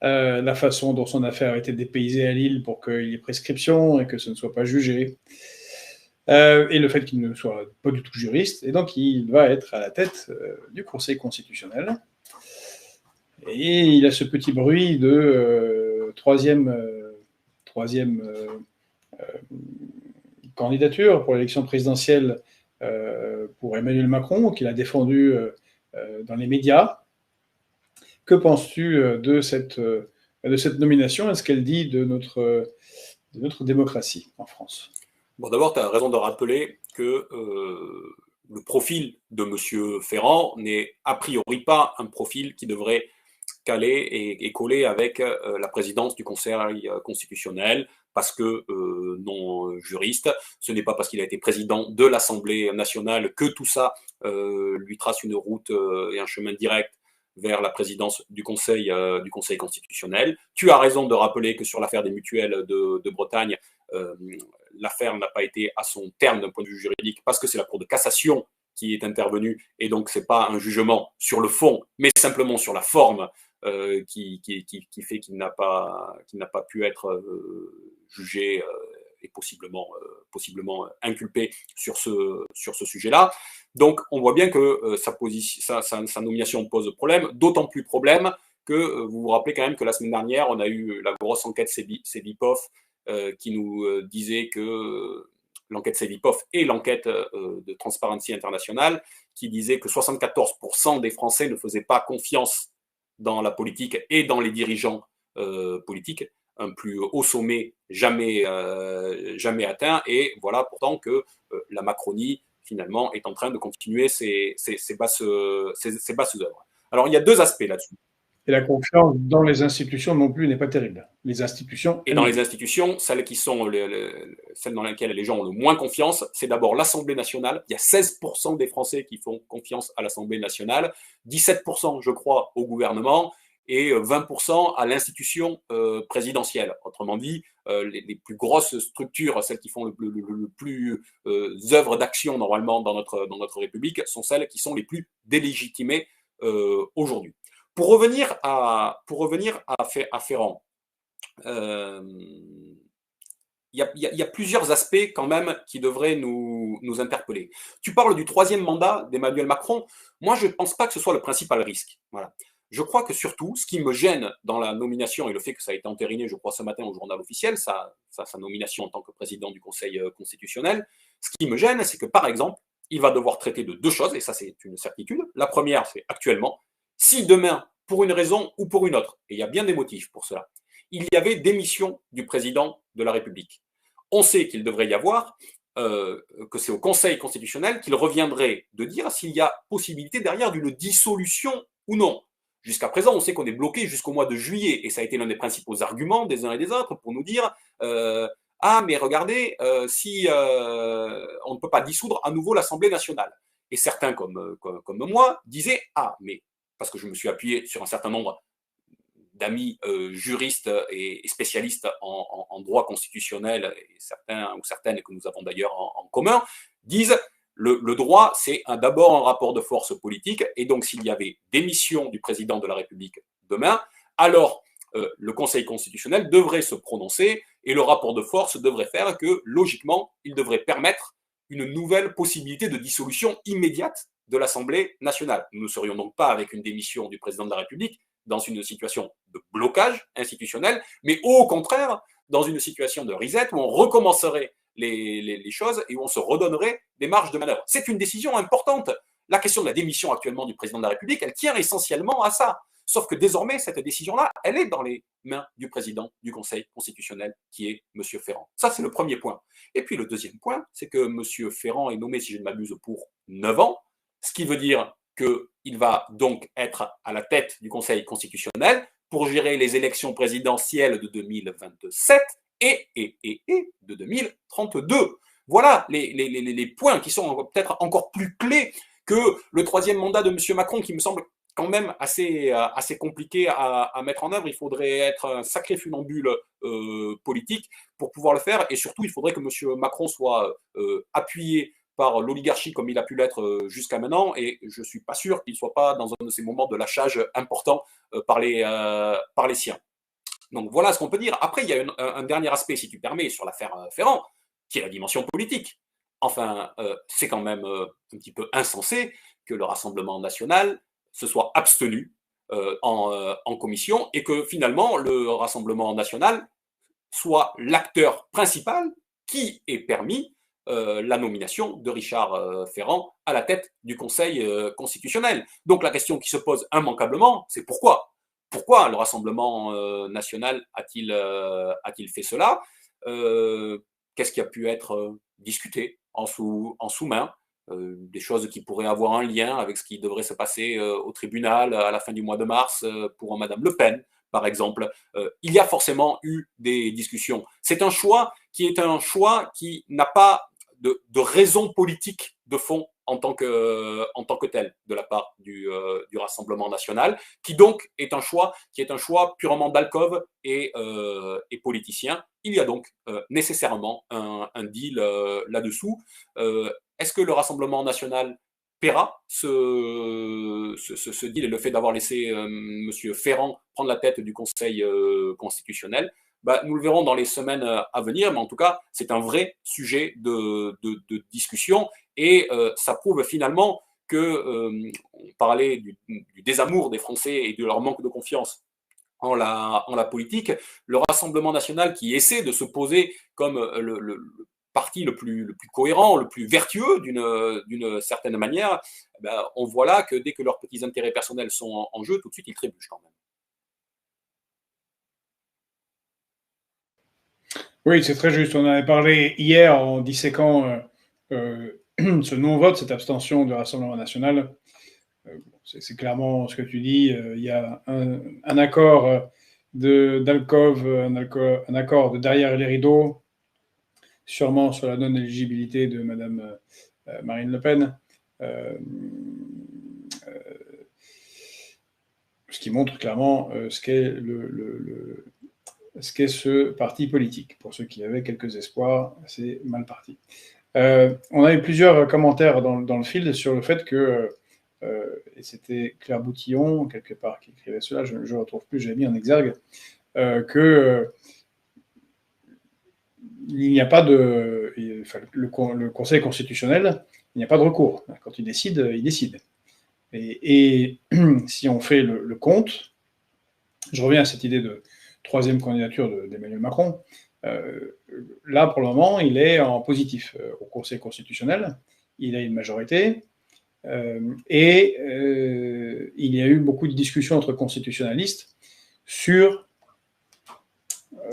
la façon dont son affaire a été dépaysée à Lille pour qu'il y ait prescription et que ce ne soit pas jugé, et le fait qu'il ne soit pas du tout juriste, et donc il va être à la tête du Conseil constitutionnel. Et il a ce petit bruit de troisième candidature pour l'élection présidentielle pour Emmanuel Macron, qu'il a défendu dans les médias. Que penses-tu de cette nomination et ce qu'elle dit de notre démocratie en France? Bon, d'abord, tu as raison de rappeler que le profil de M. Ferrand n'est a priori pas un profil qui devrait caler et coller avec la présidence du Conseil constitutionnel, parce que non juriste. Ce n'est pas parce qu'il a été président de l'Assemblée nationale que tout ça lui trace une route et un chemin direct vers la présidence du Conseil constitutionnel. Tu as raison de rappeler que sur l'affaire des mutuelles de Bretagne, l'affaire n'a pas été à son terme d'un point de vue juridique parce que c'est la Cour de cassation qui est intervenue et donc c'est pas un jugement sur le fond, mais simplement sur la forme qui fait qu'il n'a pas pu être jugé et possiblement inculpé sur ce sujet-là. Donc, on voit bien que sa nomination pose problème, d'autant plus problème que vous vous rappelez quand même que la semaine dernière, on a eu la grosse enquête Cevipof qui nous disait que l'enquête Cevipof et l'enquête de Transparency International qui disait que 74% des Français ne faisaient pas confiance dans la politique et dans les dirigeants politiques, un plus haut sommet jamais atteint, et voilà pourtant que la Macronie finalement est en train de continuer ses basses œuvres. Alors il y a deux aspects là-dessus. Et la confiance dans les institutions non plus n'est pas terrible. Les institutions. Et dans les institutions, celles dans lesquelles les gens ont le moins confiance, c'est d'abord l'Assemblée nationale. Il y a 16% des Français qui font confiance à l'Assemblée nationale, 17% je crois au gouvernement, et 20% à l'institution présidentielle. Autrement dit, les plus grosses structures, celles qui font le plus œuvre d'action normalement dans notre République, sont celles qui sont les plus délégitimées aujourd'hui. Pour revenir à Ferrand, il y a plusieurs aspects quand même qui devraient nous interpeller. Tu parles du troisième mandat d'Emmanuel Macron. Moi, je ne pense pas que ce soit le principal risque. Voilà. Je crois que surtout, ce qui me gêne dans la nomination et le fait que ça a été entériné, je crois, ce matin au journal officiel, sa nomination en tant que président du Conseil constitutionnel, ce qui me gêne, c'est que, par exemple, il va devoir traiter de deux choses, et ça, c'est une certitude. La première, c'est actuellement, si demain, pour une raison ou pour une autre, et il y a bien des motifs pour cela, il y avait démission du président de la République. On sait qu'il devrait y avoir, que c'est au Conseil constitutionnel qu'il reviendrait de dire s'il y a possibilité derrière d'une dissolution ou non. Jusqu'à présent, on sait qu'on est bloqué jusqu'au mois de juillet, et ça a été l'un des principaux arguments des uns et des autres pour nous dire ah, mais regardez, si on ne peut pas dissoudre à nouveau l'Assemblée nationale. Et certains, comme moi, disaient ah, mais parce que je me suis appuyé sur un certain nombre d'amis juristes et spécialistes en droit constitutionnel, et certains ou certaines que nous avons d'ailleurs en commun, disent le droit, c'est d'abord un rapport de force politique, et donc s'il y avait démission du président de la République demain, alors le Conseil constitutionnel devrait se prononcer, et le rapport de force devrait faire que, logiquement, il devrait permettre une nouvelle possibilité de dissolution immédiate de l'Assemblée nationale. Nous ne serions donc pas avec une démission du président de la République dans une situation de blocage institutionnel, mais au contraire, dans une situation de reset où on recommencerait les choses et où on se redonnerait des marges de manœuvre. C'est une décision importante. La question de la démission actuellement du président de la République, elle tient essentiellement à ça. Sauf que désormais, cette décision-là, elle est dans les mains du président du Conseil constitutionnel, qui est M. Ferrand. Ça, c'est le premier point. Et puis le deuxième point, c'est que M. Ferrand est nommé, si je ne m'abuse, pour 9 ans, ce qui veut dire qu'il va donc être à la tête du Conseil constitutionnel pour gérer les élections présidentielles de 2027 et de 2032. Voilà les points qui sont peut-être encore plus clés que le troisième mandat de M. Macron, qui me semble quand même assez compliqué à mettre en œuvre. Il faudrait être un sacré funambule politique pour pouvoir le faire, et surtout, il faudrait que M. Macron soit appuyé par l'oligarchie comme il a pu l'être jusqu'à maintenant, et je ne suis pas sûr qu'il ne soit pas dans un de ces moments de lâchage important par les siens. Donc voilà ce qu'on peut dire. Après, il y a un dernier aspect, si tu permets, sur l'affaire Ferrand, qui est la dimension politique. Enfin, c'est quand même un petit peu insensé que le Rassemblement national se soit abstenu en commission, et que finalement le Rassemblement national soit l'acteur principal qui ait permis la nomination de Richard Ferrand à la tête du Conseil constitutionnel. Donc la question qui se pose immanquablement, c'est pourquoi ? Pourquoi le Rassemblement national a-t-il fait cela ? Qu'est-ce qui a pu être discuté en sous-main ? Des choses qui pourraient avoir un lien avec ce qui devrait se passer au tribunal à la fin du mois de mars pour Madame Le Pen, par exemple. Il y a forcément eu des discussions. C'est un choix qui n'a pas de raison politique de fond en tant que tel de la part du Rassemblement national, qui donc est un choix purement d'alcôve et politicien. Il y a donc nécessairement un deal là-dessous. Est-ce que le Rassemblement national paiera ce deal et le fait d'avoir laissé M. Ferrand prendre la tête du Conseil constitutionnel? Nous le verrons dans les semaines à venir, mais en tout cas, c'est un vrai sujet de discussion, et ça prouve finalement que on parlait du désamour des Français et de leur manque de confiance en la politique. Le Rassemblement national, qui essaie de se poser comme le parti le plus cohérent, le plus vertueux d'une certaine manière, on voit là que dès que leurs petits intérêts personnels sont en jeu, tout de suite ils trébuchent quand même. Oui, c'est très juste. On en avait parlé hier en disséquant ce non-vote, cette abstention du Rassemblement national. C'est clairement ce que tu dis. Il y a un accord d'alcôve, un accord de derrière les rideaux, sûrement sur la non-éligibilité de Madame Marine Le Pen. ce qui montre clairement ce qu'est ce parti politique. Pour ceux qui avaient quelques espoirs, c'est mal parti. On a eu plusieurs commentaires dans le fil sur le fait que, et c'était Claire Boutillon, quelque part, qui écrivait cela, je ne retrouve plus, j'avais mis en exergue, que il n'y a pas de... Enfin, le Conseil constitutionnel, il n'y a pas de recours. Quand il décide, il décide. Et si on fait le compte, je reviens à cette idée de troisième candidature d'Emmanuel Macron, là, pour le moment, il est en positif au Conseil constitutionnel. Il a une majorité. Et il y a eu beaucoup de discussions entre constitutionnalistes sur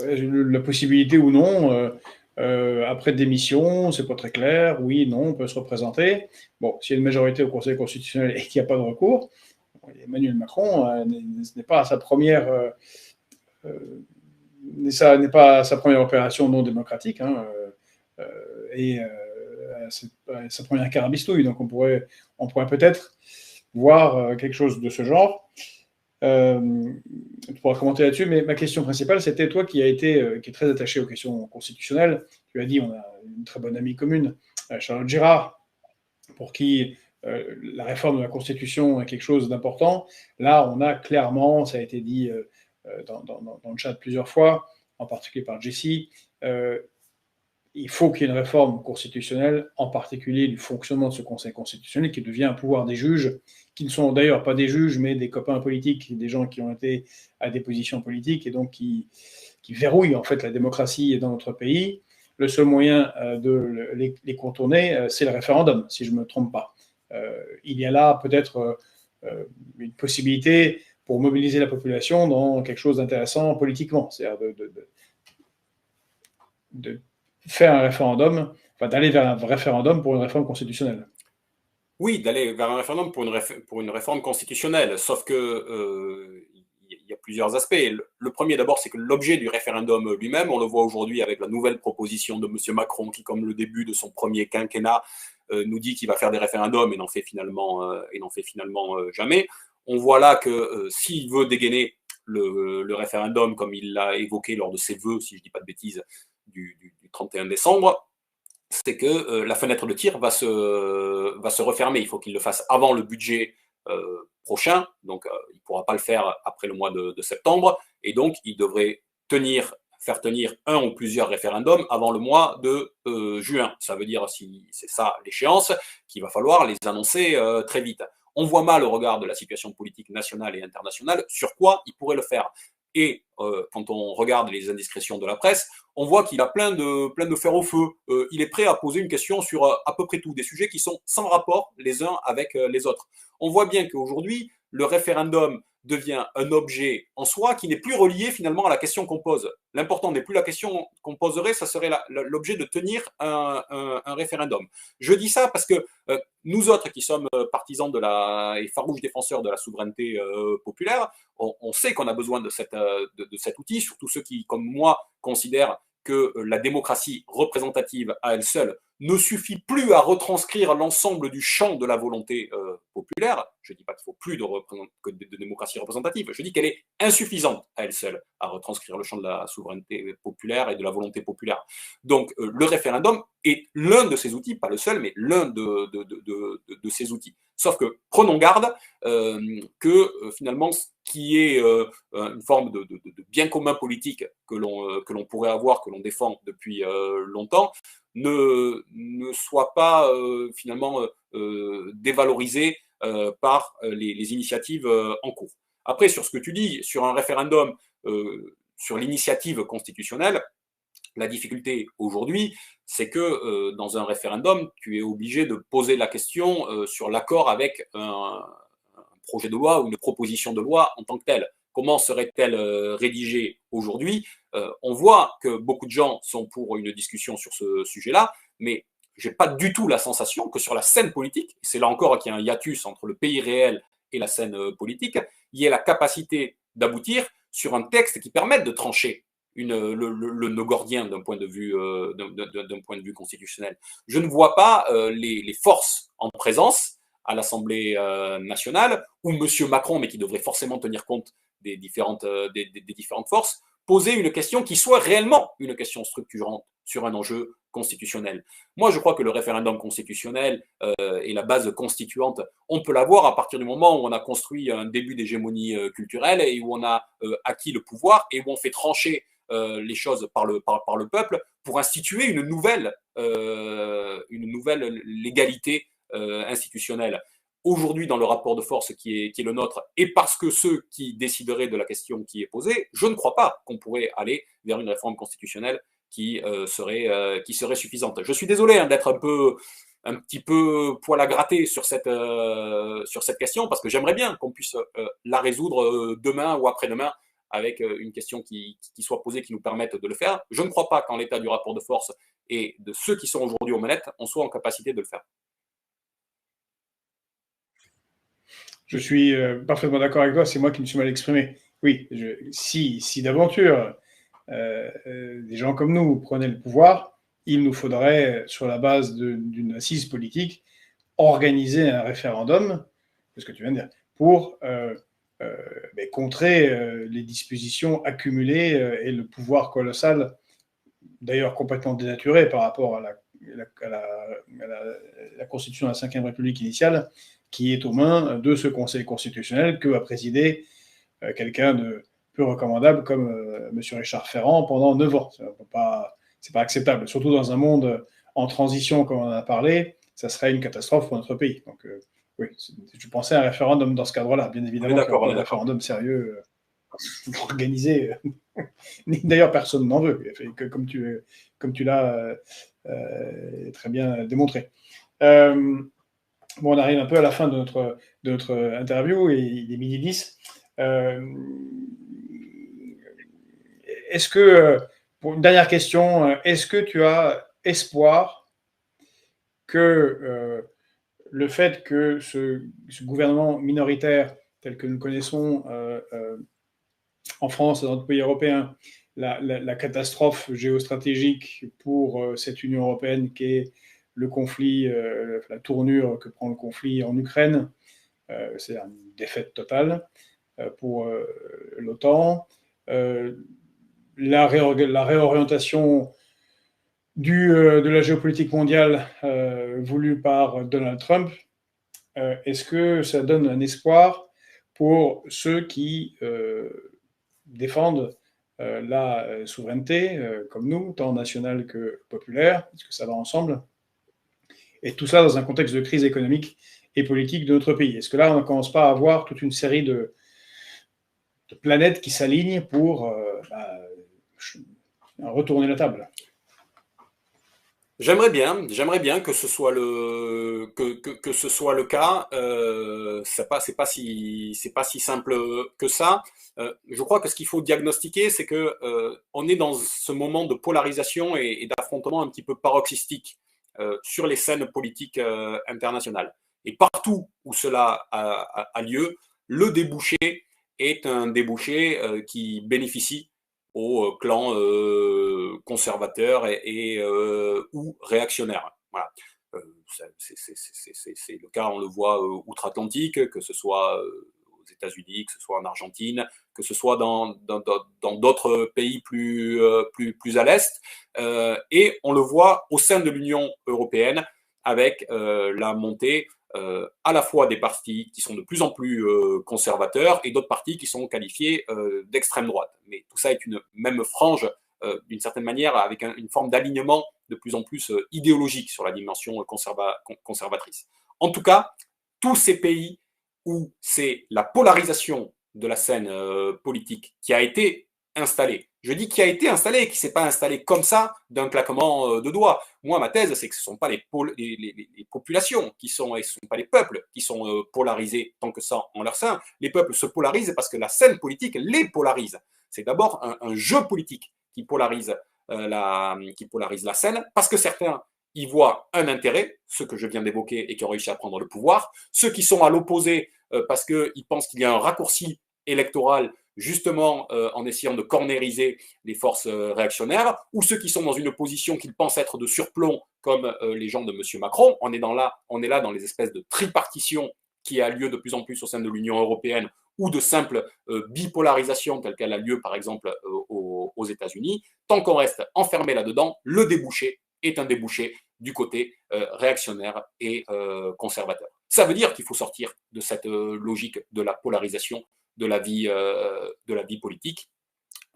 la possibilité ou non, après démission, c'est pas très clair, oui, non, on peut se représenter. Bon, s'il y a une majorité au Conseil constitutionnel et qu'il n'y a pas de recours, Emmanuel Macron ce n'est pas sa première... ça n'est pas sa première opération non démocratique, hein, et sa première carabistouille. Donc on pourrait peut-être voir quelque chose de ce genre. Tu pourras commenter là-dessus, mais ma question principale, c'était toi qui est très attaché aux questions constitutionnelles. Tu as dit, on a une très bonne amie commune, Charlotte Girard, pour qui la réforme de la Constitution est quelque chose d'important. Là, on a clairement, ça a été dit dans le chat plusieurs fois, en particulier par Jessie, il faut qu'il y ait une réforme constitutionnelle, en particulier du fonctionnement de ce Conseil constitutionnel, qui devient un pouvoir des juges, qui ne sont d'ailleurs pas des juges, mais des copains politiques, des gens qui ont été à des positions politiques, et donc qui verrouillent en fait la démocratie dans notre pays. Le seul moyen de les contourner, c'est le référendum, si je ne me trompe pas. Il y a là peut-être une possibilité pour mobiliser la population dans quelque chose d'intéressant politiquement, c'est-à-dire de faire un référendum, enfin d'aller vers un référendum pour une réforme constitutionnelle. Oui, d'aller vers un référendum pour une réforme constitutionnelle, sauf que il y a plusieurs aspects. Le premier d'abord, c'est que l'objet du référendum lui-même, on le voit aujourd'hui avec la nouvelle proposition de M. Macron qui, comme le début de son premier quinquennat, nous dit qu'il va faire des référendums et n'en fait finalement jamais. On voit là que s'il veut dégainer le référendum, comme il l'a évoqué lors de ses vœux, si je ne dis pas de bêtises, du 31 décembre, c'est que la fenêtre de tir va se refermer. Il faut qu'il le fasse avant le budget prochain, donc il ne pourra pas le faire après le mois de septembre, et donc il devrait faire tenir un ou plusieurs référendums avant le mois de juin. Ça veut dire, si c'est ça l'échéance, qu'il va falloir les annoncer très vite. On voit mal, au regard de la situation politique nationale et internationale, sur quoi il pourrait le faire. Et quand on regarde les indiscrétions de la presse, on voit qu'il a plein de fer au feu. Il est prêt à poser une question sur à peu près tout, des sujets qui sont sans rapport les uns avec les autres. On voit bien qu'aujourd'hui, le référendum devient un objet en soi qui n'est plus relié finalement à la question qu'on pose. L'important n'est plus la question qu'on poserait, ça serait l'objet de tenir un référendum. Je dis ça parce que nous autres qui sommes partisans et farouches défenseurs de la souveraineté populaire, on sait qu'on a besoin de cet outil, surtout ceux qui, comme moi, considèrent que la démocratie représentative à elle seule ne suffit plus à retranscrire l'ensemble du champ de la volonté populaire. Je ne dis pas qu'il ne faut plus de démocratie représentative, je dis qu'elle est insuffisante à elle seule à retranscrire le champ de la souveraineté populaire et de la volonté populaire. Donc le référendum est l'un de ces outils, pas le seul, mais l'un de ces outils. Sauf que prenons garde que finalement, ce qui est une forme de bien commun politique que l'on pourrait avoir, que l'on défend depuis longtemps, ne soit pas finalement dévalorisé par les initiatives en cours. Après, sur ce que tu dis, sur un référendum, sur l'initiative constitutionnelle, la difficulté aujourd'hui, c'est que dans un référendum, tu es obligé de poser la question sur l'accord avec un projet de loi ou une proposition de loi en tant que telle. Comment serait-elle rédigée aujourd'hui? On voit que beaucoup de gens sont pour une discussion sur ce sujet-là, mais je n'ai pas du tout la sensation que sur la scène politique, c'est là encore qu'il y a un hiatus entre le pays réel et la scène politique, il y ait la capacité d'aboutir sur un texte qui permette de trancher le nœud gordien d'un point de vue constitutionnel. Je ne vois pas les forces en présence à l'Assemblée nationale, ou M. Macron, mais qui devrait forcément tenir compte des différentes forces, poser une question qui soit réellement une question structurante sur un enjeu constitutionnel. Moi, je crois que le référendum constitutionnel et la base constituante, on peut l'avoir à partir du moment où on a construit un début d'hégémonie culturelle et où on a acquis le pouvoir et où on fait trancher les choses par le peuple pour instituer une nouvelle légalité institutionnelle. Aujourd'hui, dans le rapport de force qui est le nôtre, et parce que ceux qui décideraient de la question qui est posée, je ne crois pas qu'on pourrait aller vers une réforme constitutionnelle qui serait suffisante. Je suis désolé d'être un petit peu poil à gratter sur cette question, parce que j'aimerais bien qu'on puisse la résoudre demain ou après-demain avec une question qui soit posée, qui nous permette de le faire. Je ne crois pas qu'en l'état du rapport de force et de ceux qui sont aujourd'hui aux manettes, on soit en capacité de le faire. Je suis parfaitement d'accord avec toi, c'est moi qui me suis mal exprimé. Oui, si d'aventure des gens comme nous prenaient le pouvoir, il nous faudrait, sur la base d'une assise politique, organiser un référendum, c'est ce que tu viens de dire, pour contrer les dispositions accumulées et le pouvoir colossal, d'ailleurs complètement dénaturé par rapport à la Constitution de la Ve République initiale, qui est aux mains de ce Conseil constitutionnel que va présider quelqu'un de peu recommandable comme M. Richard Ferrand pendant 9 ans. C'est pas acceptable, surtout dans un monde en transition, comme on en a parlé, ça serait une catastrophe pour notre pays. Donc, oui, je pensais à un référendum dans ce cadre-là, bien évidemment, pas un référendum sérieux organisé. D'ailleurs, personne n'en veut, comme tu l'as très bien démontré. Bon, on arrive un peu à la fin de notre interview et il est midi 10. Est-ce que, pour une dernière question, est-ce que tu as espoir que le fait que ce gouvernement minoritaire tel que nous connaissons en France et dans d'autres pays européens, la catastrophe géostratégique pour cette Union européenne qui est le conflit, la tournure que prend le conflit en Ukraine, c'est une défaite totale pour l'OTAN. La réorientation de la géopolitique mondiale voulue par Donald Trump, est-ce que ça donne un espoir pour ceux qui défendent la souveraineté, comme nous, tant nationale que populaire, est-ce que ça va ensemble? Et tout ça dans un contexte de crise économique et politique de notre pays. Est-ce que là, on ne commence pas à avoir toute une série de planètes qui s'alignent pour retourner la table? J'aimerais bien que ce soit le cas. C'est pas si simple que ça. Je crois que ce qu'il faut diagnostiquer, c'est que on est dans ce moment de polarisation et d'affrontement un petit peu paroxystique sur les scènes politiques internationales. Et partout où cela a lieu, le débouché est un débouché qui bénéficie au clan conservateur ou réactionnaire. Voilà. C'est le cas, on le voit outre-Atlantique, que ce soit aux États-Unis, que ce soit en Argentine, que ce soit dans d'autres pays plus à l'est. Et on le voit au sein de l'Union européenne avec la montée à la fois des partis qui sont de plus en plus conservateurs et d'autres partis qui sont qualifiés d'extrême droite. Mais tout ça est une même frange, d'une certaine manière, avec une forme d'alignement de plus en plus idéologique sur la dimension conservatrice. En tout cas, tous ces pays où c'est la polarisation de la scène politique qui a été installée. Je dis qui a été installé, qui ne s'est pas installé comme ça d'un claquement de doigts. Moi, ma thèse, c'est que ce ne sont pas les populations qui sont, et ce ne sont pas les peuples qui sont polarisés tant que ça en leur sein. Les peuples se polarisent parce que la scène politique les polarise. C'est d'abord un jeu politique qui polarise la scène, parce que certains y voient un intérêt, ceux que je viens d'évoquer et qui ont réussi à prendre le pouvoir, ceux qui sont à l'opposé parce qu'ils pensent qu'il y a un raccourci électoral justement en essayant de cornériser les forces réactionnaires, ou ceux qui sont dans une position qu'ils pensent être de surplomb, comme les gens de M. Macron. On est là dans les espèces de tripartition qui a lieu de plus en plus au sein de l'Union européenne, ou de simple bipolarisation telle qu'elle a lieu par exemple aux États-Unis. Tant qu'on reste enfermé là-dedans, le débouché est un débouché du côté réactionnaire et conservateur. Ça veut dire qu'il faut sortir de cette logique de la polarisation de la vie politique.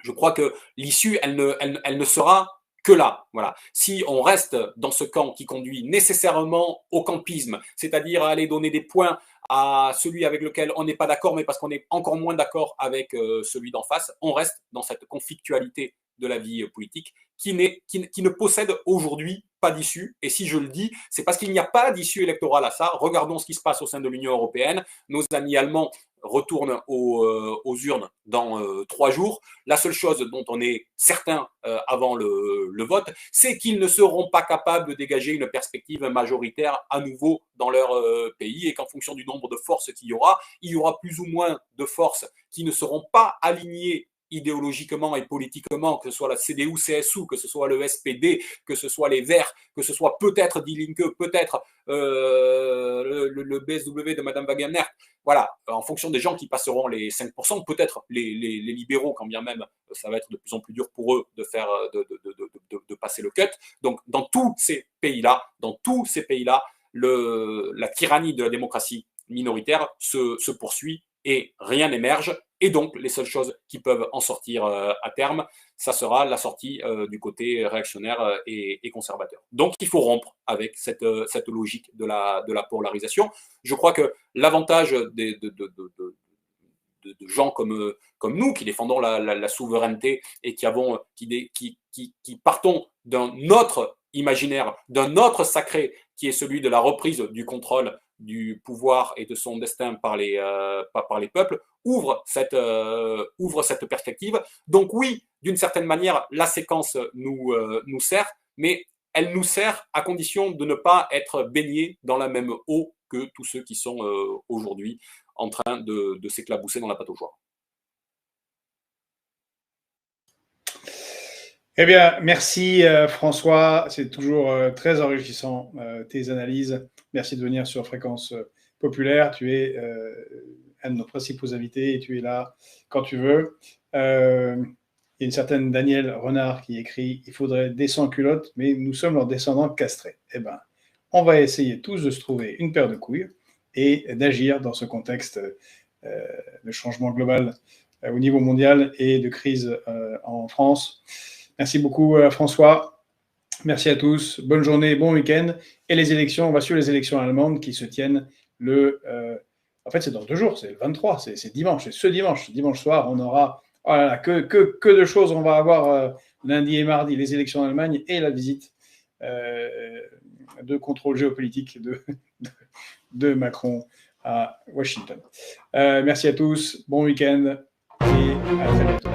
Je crois que l'issue, elle ne sera que là. Voilà. Si on reste dans ce camp qui conduit nécessairement au campisme, c'est-à-dire à aller donner des points à celui avec lequel on n'est pas d'accord, mais parce qu'on est encore moins d'accord avec celui d'en face, on reste dans cette conflictualité de la vie politique qui ne possède aujourd'hui pas d'issue. Et si je le dis, c'est parce qu'il n'y a pas d'issue électorale à ça. Regardons ce qui se passe au sein de l'Union européenne. Nos amis allemands retournent aux urnes dans 3 jours. La seule chose dont on est certain avant le vote, c'est qu'ils ne seront pas capables de dégager une perspective majoritaire à nouveau dans leur pays, et qu'en fonction du nombre de forces qu'il y aura plus ou moins de forces qui ne seront pas alignées idéologiquement et politiquement, que ce soit la CDU-CSU, que ce soit le SPD, que ce soit les Verts, que ce soit peut-être Die Linke, peut-être le BSW de Mme Wagener. Voilà, en fonction des gens qui passeront les 5%, peut-être les libéraux, quand bien même ça va être de plus en plus dur pour eux de passer le cut. Donc dans tous ces pays-là, la tyrannie de la démocratie minoritaire se poursuit et rien n'émerge. Et donc, les seules choses qui peuvent en sortir à terme, ça sera la sortie du côté réactionnaire et conservateur. Donc, il faut rompre avec cette logique de la polarisation. Je crois que l'avantage de gens comme nous, qui défendons la souveraineté et qui partons d'un autre imaginaire, d'un autre sacré, qui est celui de la reprise du contrôle du pouvoir et de son destin par les peuples, ouvre cette perspective. Donc oui, d'une certaine manière, la séquence nous sert, mais elle nous sert à condition de ne pas être baignés dans la même eau que tous ceux qui sont aujourd'hui en train de s'éclabousser dans la pâte aux choix. Eh bien, merci François, c'est toujours très enrichissant tes analyses. Merci de venir sur Fréquence Populaire. Tu es un de nos principaux invités et tu es là quand tu veux. Il y a une certaine Danielle Renard qui écrit « Il faudrait des sans-culottes, mais nous sommes leurs descendants castrés. » Eh bien, on va essayer tous de se trouver une paire de couilles et d'agir dans ce contexte de changement global au niveau mondial et de crise en France. Merci beaucoup François. Merci à tous. Bonne journée, bon week-end. Et les élections, on va suivre les élections allemandes qui se tiennent en fait, c'est dans 2 jours, c'est le 23, c'est dimanche. C'est ce dimanche. Dimanche soir, on aura que de choses. On va avoir lundi et mardi les élections en Allemagne et la visite de contrôle géopolitique de Macron à Washington. Merci à tous. Bon week-end et à très bientôt.